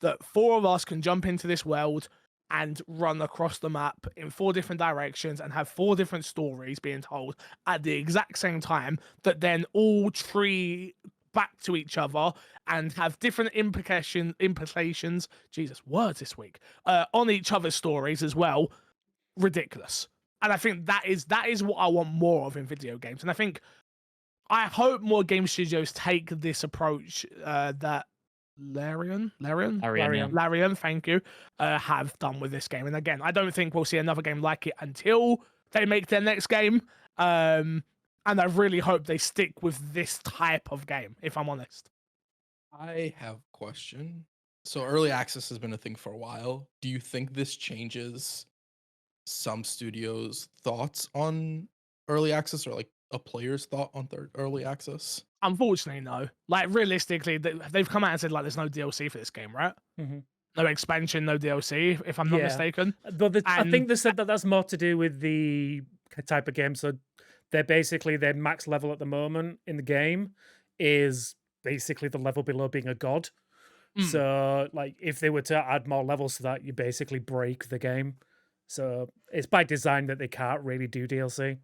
that 4 of us can jump into this world and run across the map in 4 different directions and have 4 different stories being told at the exact same time that then all tree back to each other and have different implications, Jesus, words this week, on each other's stories as well. Ridiculous. And I think that is what I want more of in video games. And I hope more game studios take this approach that Larian, thank you, have done with this game. And again, I don't think we'll see another game like it until they make their next game. And I really hope they stick with this type of game, if I'm honest. I have a question. So early access has been a thing for a while. Do you think this changes some studios' thoughts on early access, or like a player's thought on early access? Unfortunately, no. Like realistically, they've come out and said like there's no DLC for this game, right? Mm-hmm. No expansion, no DLC, if I'm not Yeah. mistaken. But I And- think they said that that's more to do with the type of game. So they're basically their max level at the moment in the game is basically the level below being a god. Mm. So like if they were to add more levels to that, you basically break the game. So it's by design that they can't really do DLC.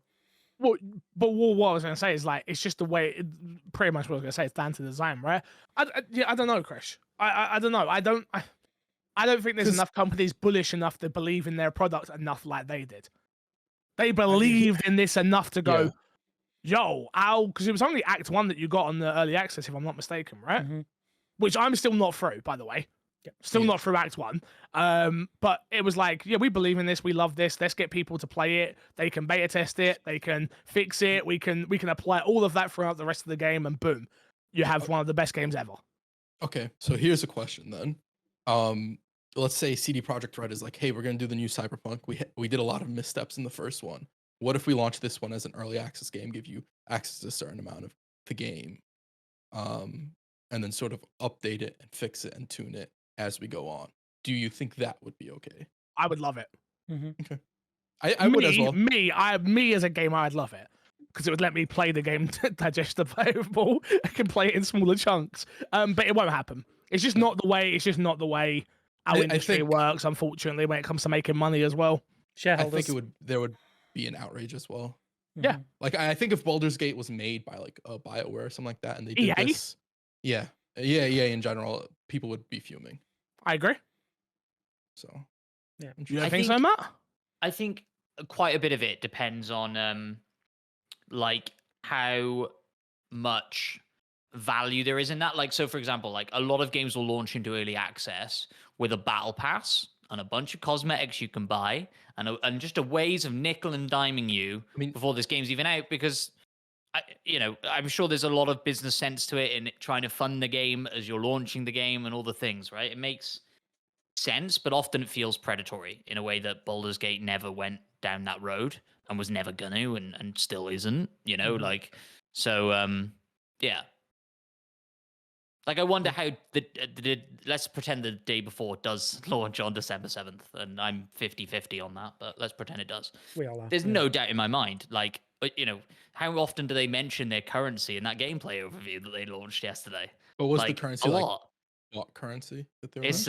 Well, but what I was going to say is like it's just the way. Pretty much what I was going to say. It's down to design, right? I don't know, Krish. I don't know. I don't think there's 'Cause- enough companies bullish enough to believe in their product enough like they did. They believed in this enough to go, yo, because it was only Act 1 that you got on the early access, if I'm not mistaken, right? Mhm. Which I'm still not through, by the way. Yep. Still Yeah. not through Act 1. But it was like, yeah, we believe in this. We love this. Let's get people to play it. They can beta test it. They can fix it. We can apply all of that throughout the rest of the game, and boom, you have one of the best games ever. Okay, so here's a question then. Let's say CD Projekt Red is like, hey, we're gonna do the new Cyberpunk. We did a lot of missteps in the first one. What if we launch this one as an early access game, give you access to a certain amount of the game, and then sort of update it and fix it and tune it as we go on? Do you think that would be okay? I would love it. I would as well. Me as a gamer, I'd love it because it would let me play the game digestible. I can play it in smaller chunks. But it won't happen. It's just not the way. It's just not the way our I industry think- works. Unfortunately, when it comes to making money as well. I Shareholders. think there would be an outrage as well. Yeah. Mhm. Like I think if Baldur's Gate was made by like a BioWare or something like that, and they did EA? this, EA in general, people would be fuming. I agree. So Yeah. You don't I think so, think- Matt? I think quite a bit of it depends on like how much value there is in that. Like, so for example, like a lot of games will launch into early access with a battle pass and a bunch of cosmetics you can buy and just a ways of nickel and diming you I mean, before this game's even out, because I'm sure there's a lot of business sense to it in trying to fund the game as you're launching the game and all the things, right? It makes sense, but often it feels predatory in a way that Baldur's Gate never went down that road and was never gonna and still isn't, Mhm. like, so yeah. Like, I wonder how let's pretend the day before does launch on December 7th, and I'm 50-50 on that, but let's pretend it does. We all are. There's yeah. no doubt in my mind, like, how often do they mention their currency in that gameplay overview that they launched yesterday? but was the Like, currency a like lot. what currency that they were? It's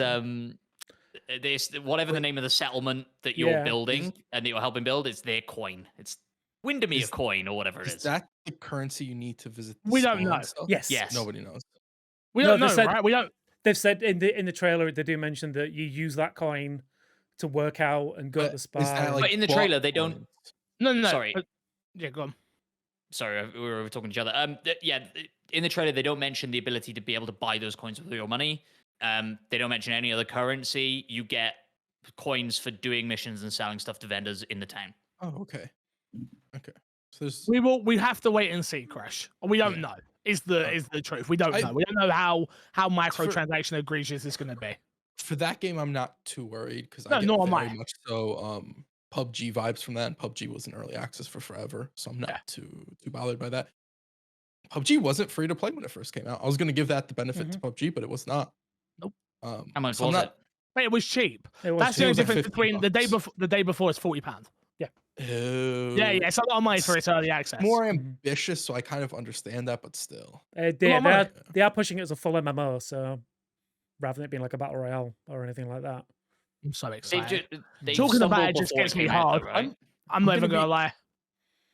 this whatever the Wait. name of the settlement that you're Yeah. building and that you're helping build, it's their coin. It's Windermere Is- coin or whatever it Is is. that the currency you need to visit? The We don't spawn know. stuff? Yes. Yes. Nobody knows. We No, don't they know, said- right? We don't. They've said in the trailer they do mention that you use that coin to work out and go to But the is spa. that, and- like, But in the bought trailer, they don't- coins? No. Sorry. But, yeah, go on. Sorry, we were talking to each other. In the trailer, they don't mention the ability to be able to buy those coins with your money. They don't mention any other currency. You get coins for doing missions and selling stuff to vendors in the town. Oh, okay. Okay. So there's We have to wait and see, Crash. We don't Yeah. know. Is the truth. We don't I- know. We don't know how microtransaction egregious is going to be. for that game, I'm not too worried because No, I get nor am very I. much so PUBG vibes from that. And PUBG was in early access for forever, so I'm not Yeah. too bothered by that. PUBG wasn't free to play when it first came out. I was gonna give that the benefit to PUBG, but it was not. Nope. How much so I'm was not, But it was cheap. It was That's the it only was like difference 15 between the day bucks. before is £40. Ew. Yeah, it's a lot of money for its early access. More Mhm. ambitious, so I kind of understand that, but still. They lot of money. are pushing it as a full MMO, so rather than it being like a battle royale or anything like that. I'm so They've excited. they've Talking about stumbled it just before gets me came out, hard. though, right? I'm I'm not even gonna gonna be- lie.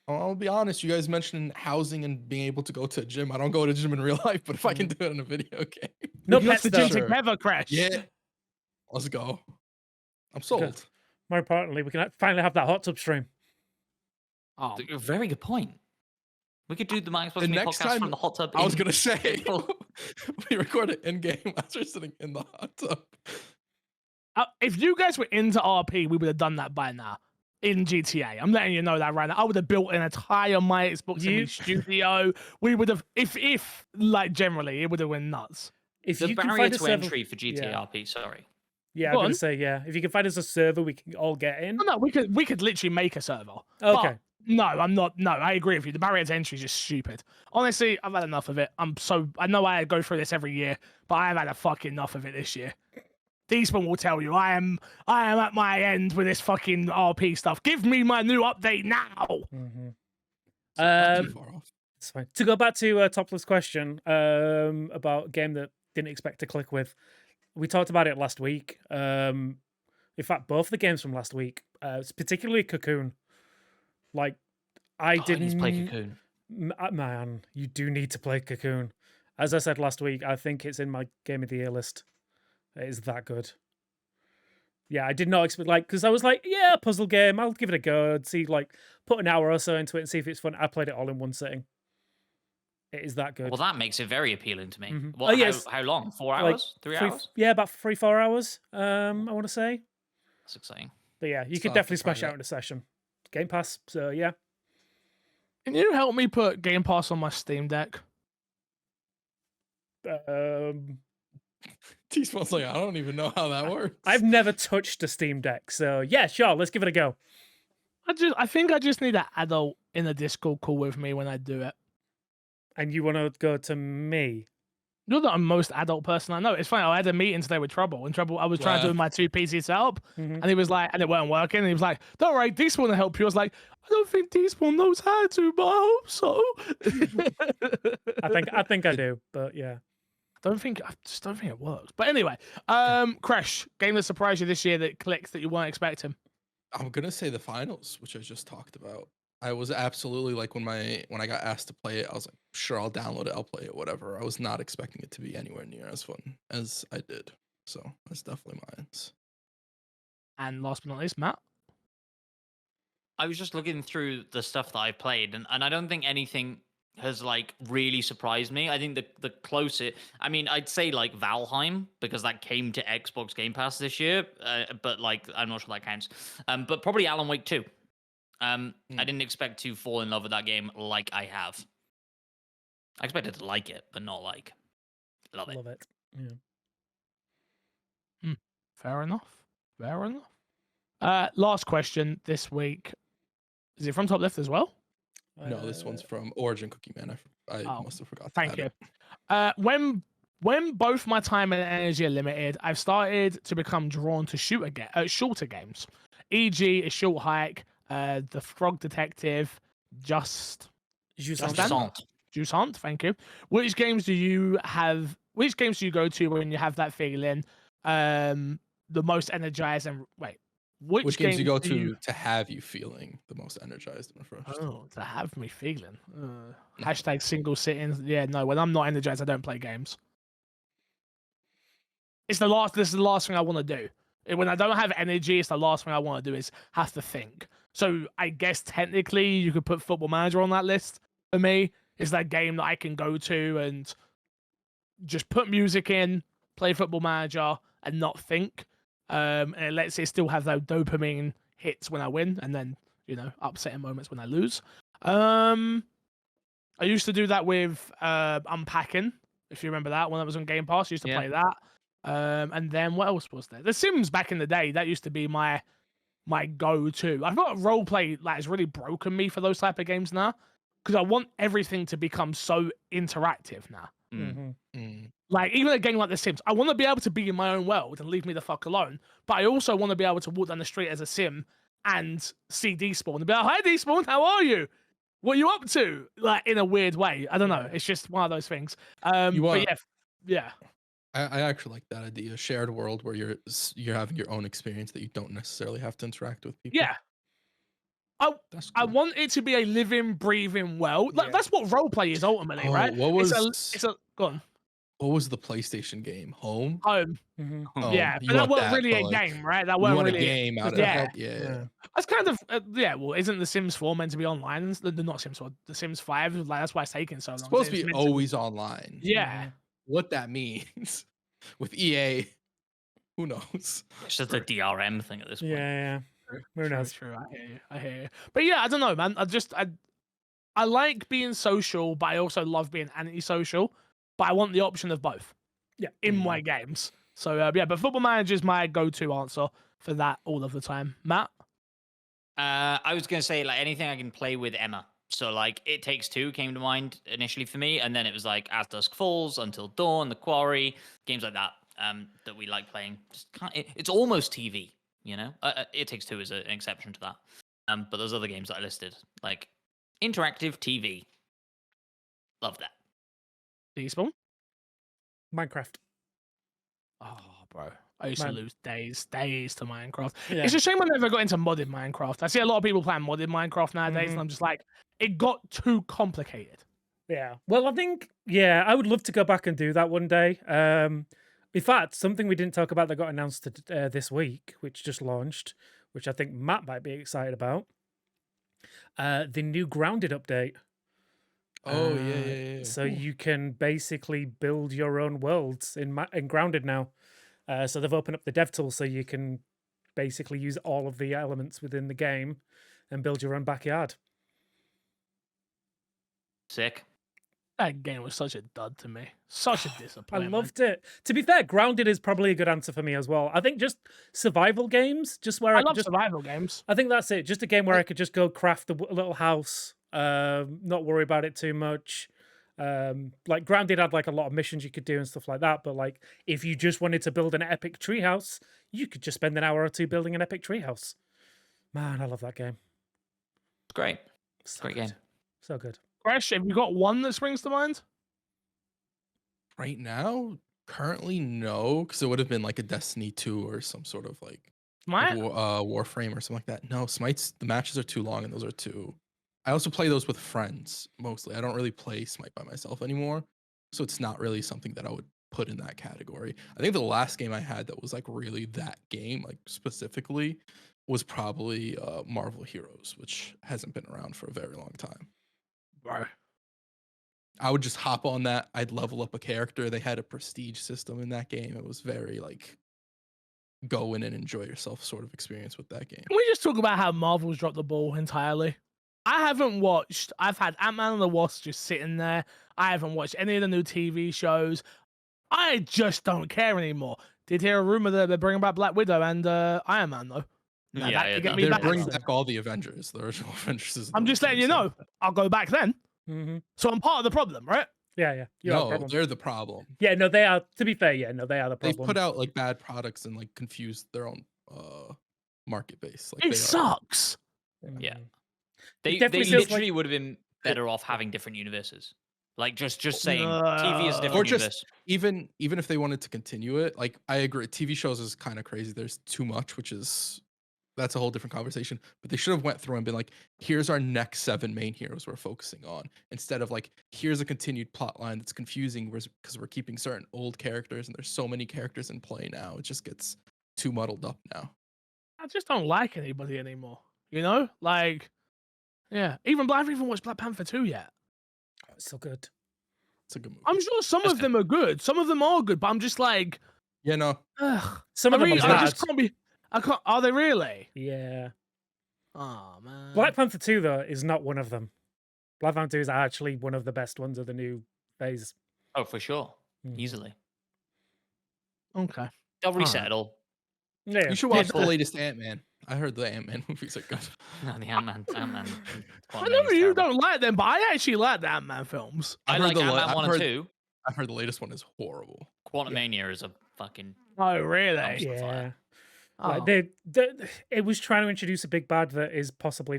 I'll be honest. You guys mentioned housing and being able to go to a gym. I don't go to a gym in real life, but if I can do it in a video game, No We can go pets to the though. gym Sure. together, Crash. yeah, let's go. I'm sold. More importantly, we can finally have that hot tub stream. Oh, Very good point. We could do the Mike's The next podcast time- from the hot tub. I was in- gonna say April. we record it in game as we're sitting in the hot tub. if you guys were into RP, we would have done that by now in GTA. I'm letting you know that right now. I would have built an entire my Xbox in You- my studio. We would have, if like generally, it would have went nuts. If the you can barrier find a to server, entry for GTA yeah. RP. Sorry. Yeah, Go I'm gonna on. say yeah. If you can find us a server, we can all get in. Oh, no, we could literally make a server. Okay. But no, I'm not. No, I agree with you. The barrier to entry is just stupid. Honestly, I've had enough of it. I know I go through this every year, but I've had a fucking enough of it this year. Despawn will tell you I am at my end with this fucking RP stuff. Give me my new update now. Mm-hmm. So not too far off. It's fine. To go back to Topless question about a game that didn't expect to click with. We talked about it last week. In fact, both the games from last week, particularly Cocoon. Like, I Oh, I need to play didn't. Cocoon. Man, you do need to play Cocoon. As I said last week, I think it's in my Game of the Year list. It is that good. Yeah, I did not expect, like, because I was like, yeah, puzzle game, I'll give it a go and see, like, put an hour or so into it and see if it's fun. I played it all in one sitting. It is that good. Well, that makes it very appealing to me. Mhm. What, Oh, yes. how long? 4 Like, hours? 3 hours? Yeah, about 3-4 hours, I want to say. That's exciting. But yeah, you Still could have to definitely smash try out in a session. Game Pass, so yeah. Can you help me put Game Pass on my Steam Deck? T-Spawn's like, I don't even know how that works. I've never touched a Steam Deck, so yeah, sure, let's give it a go. I think I just need an adult in a Discord call with me when I do it. And you want to go to me? You're the most adult person I know. It's funny. I had a meeting today with Trouble. And Trouble, I was trying to do my 2 PC setup, Mhm. and he was like, and it weren't working. And he was like, "Don't worry, Despawn will help you." I was like, "I don't think Despawn knows how to, but I hope so." I think I do, but yeah. I just don't think it works. But anyway, Crash, game that surprised you this year that clicked that you weren't expecting. I'm gonna say the finals, which I just talked about. I was absolutely like when I got asked to play it, I was like, sure, I'll download it, I'll play it, whatever. I was not expecting it to be anywhere near as fun as I did. So that's definitely mine. And last but not least, Matt. I was just looking through the stuff that I've played, and I don't think anything has like really surprised me. I think the closest, I mean, I'd say like Valheim, because that came to Xbox Game Pass this year, but like I'm not sure that counts. But probably Alan Wake 2. I didn't expect to fall in love with that game like I have. I expected to like it, but not like love it. Love it. Yeah. Fair enough. Fair enough. Last question this week. Is it from top left as well? No, this one's from Origin Cookie Man. I must have forgot. Thank you. When both my time and energy are limited, I've started to become drawn to shorter games, e.g., A Short Hike, The Frog Detective, Just Jusant. Thank you. Which games do you go to when you have that feeling? The most energized and which games you go to have you feeling the most energized and refreshed? Oh, to have me feeling. Hashtag single sittings. Yeah, no. When I'm not energized, I don't play games. This is the last thing I want to do. When I don't have energy, it's the last thing I want to do is have to think. So I guess technically you could put Football Manager on that list for me. It's that game that I can go to and just put music in, play Football Manager, and not think. And it lets it still have those dopamine hits when I win, and then upsetting moments when I lose. I used to do that with Unpacking, if you remember that one that was on Game Pass. I used to play that. And then what else was there? The Sims back in the day. That used to be my go-to. I thought roleplay has really broken me for those type of games now, because I want everything to become so interactive now. Like even a game like The Sims, I want to be able to be in my own world and leave me the fuck alone. But I also want to be able to walk down the street as a Sim and see Despawn and be like, "Hi Despawn, how are you? What are you up to?" Like in a weird way. I don't know. It's just one of those things. But yeah. I actually like that idea. A shared world where you're having your own experience that you don't necessarily have to interact with people. Yeah. I want it to be a living, breathing world. Like that's what roleplay is ultimately, right? What was go on. What was the PlayStation game? Home? Home. Oh, Yeah, but that wasn't really a game, right? That wasn't really a game out of yeah. Yeah. That's kind of well, isn't The Sims 4 meant to be online? Not Sims 4, The Sims 5. Like that's why it's taking so long. It's supposed to be always online. Yeah. What that means with EA, who knows? It's just a DRM thing at this point. Yeah. Who knows? True. I hear you. But yeah, I don't know, man. I like being social, but I also love being antisocial. But I want the option of both. Yeah. In my games. So yeah, but Football Manager is my go-to answer for that all of the time. Matt? I was gonna say like anything I can play with Emma. So like It Takes Two came to mind initially for me, and then it was like As Dusk Falls, Until Dawn, The Quarry, games like that that we like playing. Just it's almost TV, you know. It Takes Two is an exception to that. But those other games that I listed, like interactive TV, love that. Teaspoon? Minecraft. Oh, bro. I used to lose days to Minecraft. Yeah. It's a shame I never got into modded Minecraft. I see a lot of people playing modded Minecraft nowadays, and I'm just like, it got too complicated. Yeah. Well, I think, I would love to go back and do that one day. In fact, something we didn't talk about that got announced this week, which just launched, which I think Matt might be excited about. The new Grounded update. Oh yeah. So you can basically build your own worlds in Grounded now. So they've opened up the dev tool so you can basically use all of the elements within the game and build your own backyard. Sick. That game was such a dud to me. Such a I disappointment. loved it. To be fair, Grounded is probably a good answer for me as well. I think just survival games, just where I I love could just, survival games. I think that's it. Just a game where I could just go craft a little house, not worry about it too much. Like Grounded had like a lot of missions you could do and stuff like that. But like if you just wanted to build an epic treehouse, you could just spend an hour or two building an epic treehouse. Man, I love that game. It's great. So Great good. game. So good. Crash, have you got one that springs to mind? Right now, currently no, because it would have been like a Destiny 2 or some sort of like Might? Warframe or something like that. No, Smite's the matches are too long and those are too. I also play those with friends mostly. I don't really play Smite by myself anymore, so it's not really something that I would put in that category. I think the last game I had that was like really that game, like specifically, was probably Marvel Heroes, which hasn't been around for a very long time. Bro. I would just hop on that. I'd level up a character. They had a prestige system in that game. It was very like go in and enjoy yourself sort of experience with that game. Can we just talk about how Marvel's dropped the ball entirely? I haven't watched. I've had Ant-Man and the Wasp just sitting there. I haven't watched any of the new TV shows. I just don't care anymore. Did hear a rumor that they're bringing back Black Widow and Iron Man though. Now, Yeah, that yeah, could get no, me They're back. bringing back all the Avengers, the original Avengers. Is the I'm just letting you know. I'll go back then. Mm-hmm. So I'm part of the problem, right? Yeah. You are the No, problem. they're the problem. Yeah, no, they are. To be fair, they are the They've problem. put out like bad products and like confused their own market base. Like It they sucks. Yeah. Mm. They definitely feels like- literally would have been better off having different universes. Like just saying TV is a Or different just- universe. even if they wanted to continue it, like I agree, TV shows is kind of crazy. There's too much, that's a whole different conversation. But they should have went through and been like, here's our next 7 main heroes we're focusing on, instead of like, here's a continued plot line that's confusing because we're keeping certain old characters and there's so many characters in play now. It just gets too muddled up now. I just don't like anybody anymore. You know, like, yeah. I haven't even watched Black Panther 2 yet. It's so good. It's a good movie. I'm sure some of them are good. Some of them are good, but I'm just like, Yeah, no. ugh. Some of them are I bad. just can't be. I can't. Are they really? Yeah. Oh man. Black Panther 2, though, is not one of them. Black Panther 2 is actually one of the best ones of the new phase. Oh, for sure. Mhm. Easily. Okay. They'll Alright. reset it all. Yeah. You should watch the cool. latest Ant-Man. I heard the Ant-Man movies are good. No, the Ant-Man. I know you don't like them, but I actually like the Ant-Man films. I I've heard like the Ant-Man I've 1 and heard- 2. I've heard the latest one is horrible. Quantum Mania is a fucking... Oh really? Yeah. Yeah. Oh. Like it was trying to introduce a big bad that is possibly.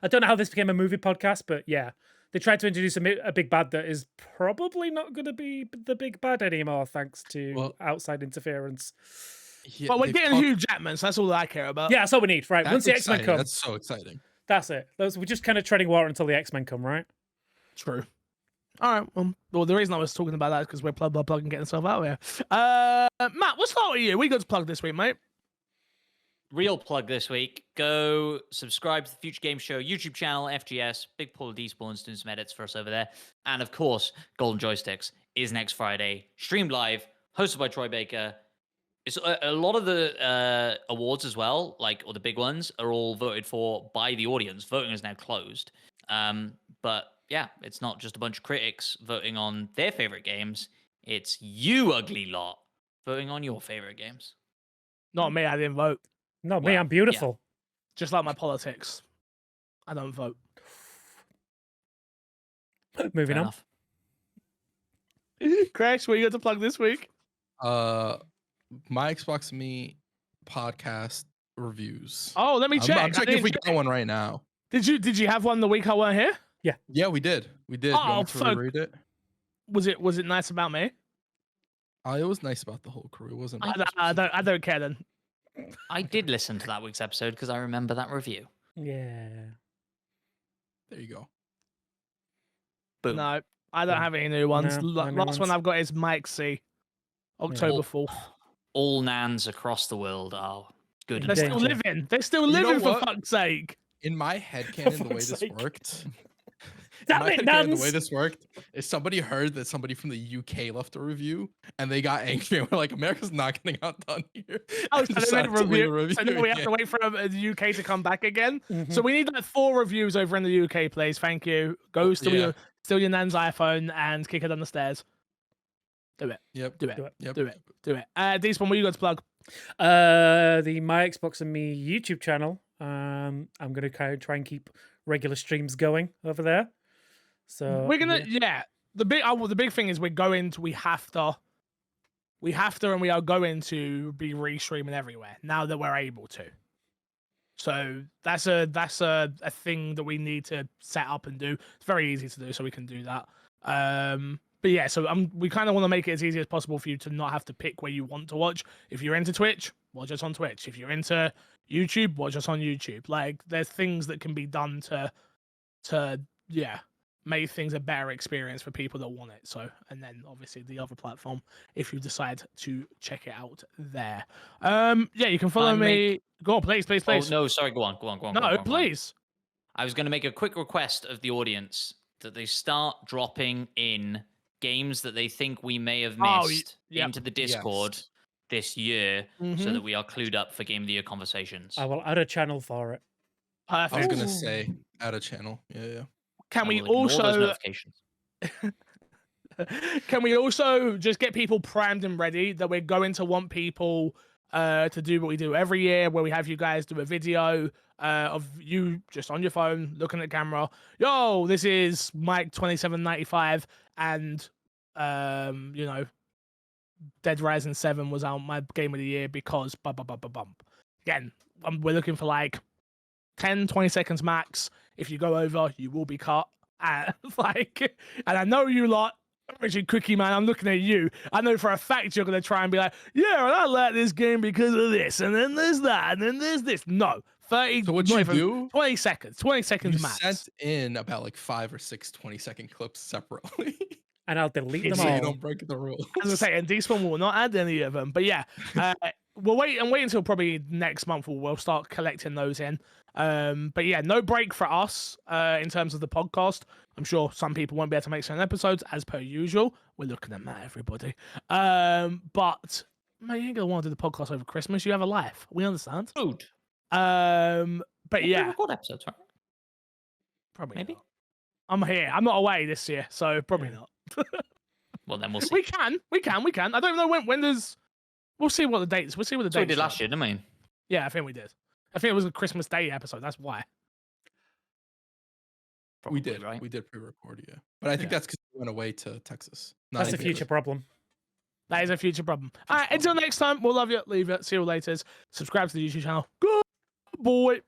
I don't know how this became a movie podcast, but yeah, they tried to introduce a big bad that is probably not going to be the big bad anymore, thanks to outside interference. Yeah, But we're they've getting talked- Hugh Jackman, so that's all I care about. Yeah, that's all we need, right? That's Once the X-Men exciting. come, That's so exciting. that's it. We're just kind of treading water until the X-Men come, right? True. All right. Well, the reason I was talking about that is because we're plugging getting stuff out here. Matt, we'll start with you. We got to plug this week, mate. Real plug this week. Go subscribe to the Future Game Show YouTube channel, FGS. Big Paul Despawns doing some edits for us over there. And of course, Golden Joysticks is next Friday. Streamed live, hosted by Troy Baker. It's a lot of the awards as well, or the big ones, are all voted for by the audience. Voting is now closed. But yeah, it's not just a bunch of critics voting on their favorite games. It's you ugly lot voting on your favorite games. Not me. I didn't vote. No, me, Well, I'm beautiful. Just like my politics. I don't vote. Moving Fair on. enough. Crash, what you got to plug this week? My Xbox Me podcast reviews. Oh, let me check. I'm I checking if didn't we check. got one right now. Did you have one the week I weren't here? Yeah, we did. We did. You Oh, want me to fuck. reread it? Was it nice about me? It was nice about the whole crew. It wasn't. I don't care then. I did listen to that week's episode because I remember that review. Yeah. There you go. Boom. No, I don't Yeah. have any new ones. No, no new Last one ones. I've got is Mike C. October 4th. All Nans across the world are good. They're and still Danger. living. They're still You know living, for what? fuck's sake. In my headcanon, the way fuck's this sake. worked. Damn in my it, headcanon, the Nans! way this worked is somebody heard that somebody from the UK left a review, and they got angry and were like, "America's not getting outdone here." Oh, and so they decided made a to leave review. So now we have again. to wait for the UK to come back again. Mhm. So we need like 4 reviews over in the UK, please. Thank you. Go steal yeah. your nan's iPhone and kick it down the stairs. Do it. Yep. Do it. Do it. Yep. Do it. Do it. Despawn, what you got to plug? The My Xbox and Me YouTube channel. I'm gonna try and keep regular streams going over there. So We're gonna The big thing is we have to, and we are going to be restreaming everywhere now that we're able to. So that's a thing that we need to set up and do. It's very easy to do, so we can do that. But yeah, so we kind of want to make it as easy as possible for you to not have to pick where you want to watch. If you're into Twitch, watch us on Twitch. If you're into YouTube, watch us on YouTube. Like, there's things that can be done to make things a better experience for people that want it. So, and then obviously the other platform, if you decide to check it out there. You can follow me. Go on, please. Oh, no, sorry. Go on. No, please. I was going to make a quick request of the audience that they start dropping in games that they think we may have missed into the Discord this year, so that we are clued up for Game of the Year conversations. I will add a channel for it. I was Perfect. gonna say add a channel. Yeah. Can I we will ignore those also notifications. can we also just get people primed and ready that we're going to want people to do what we do every year, where we have you guys do a video of you just on your phone looking at the camera. Yo, this is Mike 2795, and Dead Rising 7 was out my game of the year because bump. Again, we're looking for like 10-20 seconds max. If you go over, you will be cut. And I know you lot, Richard Cookie Man, I'm looking at you. I know for a fact you're gonna try and be like, yeah, and I like this game because of this, and then there's that, and then there's this. No, 30. So what not you even- do? 20 seconds. 20 seconds You max. sent in about like 5 or 6 20-second clips separately, And I'll delete them so you all. don't break the rules. As I say, and Despawn will not add any of them. But yeah, we'll wait until probably next month. We'll start collecting those in. But yeah, no break for us in terms of the podcast. I'm sure some people won't be able to make certain episodes as per usual. We're looking at Matt, everybody. But man, you ain't gonna want to do the podcast over Christmas. You have a life. We understand. Food. But We yeah, record episodes, right? probably Maybe. not. I'm here. I'm not away this year, so probably not. Well, then we'll see. We can. I don't know when there's. We'll see what the dates. We'll see what the That's what we dates. did last year, didn't we? Yeah, I think we did. I think it was a Christmas Day episode. That's why. We Probably, did, right? We did pre-record, yeah. But I think that's because we went away to Texas. Not That's a because- future problem. That is a future problem. All right. Until next time, we'll love you. Leave it. See you later. Subscribe to the YouTube channel. Good boy.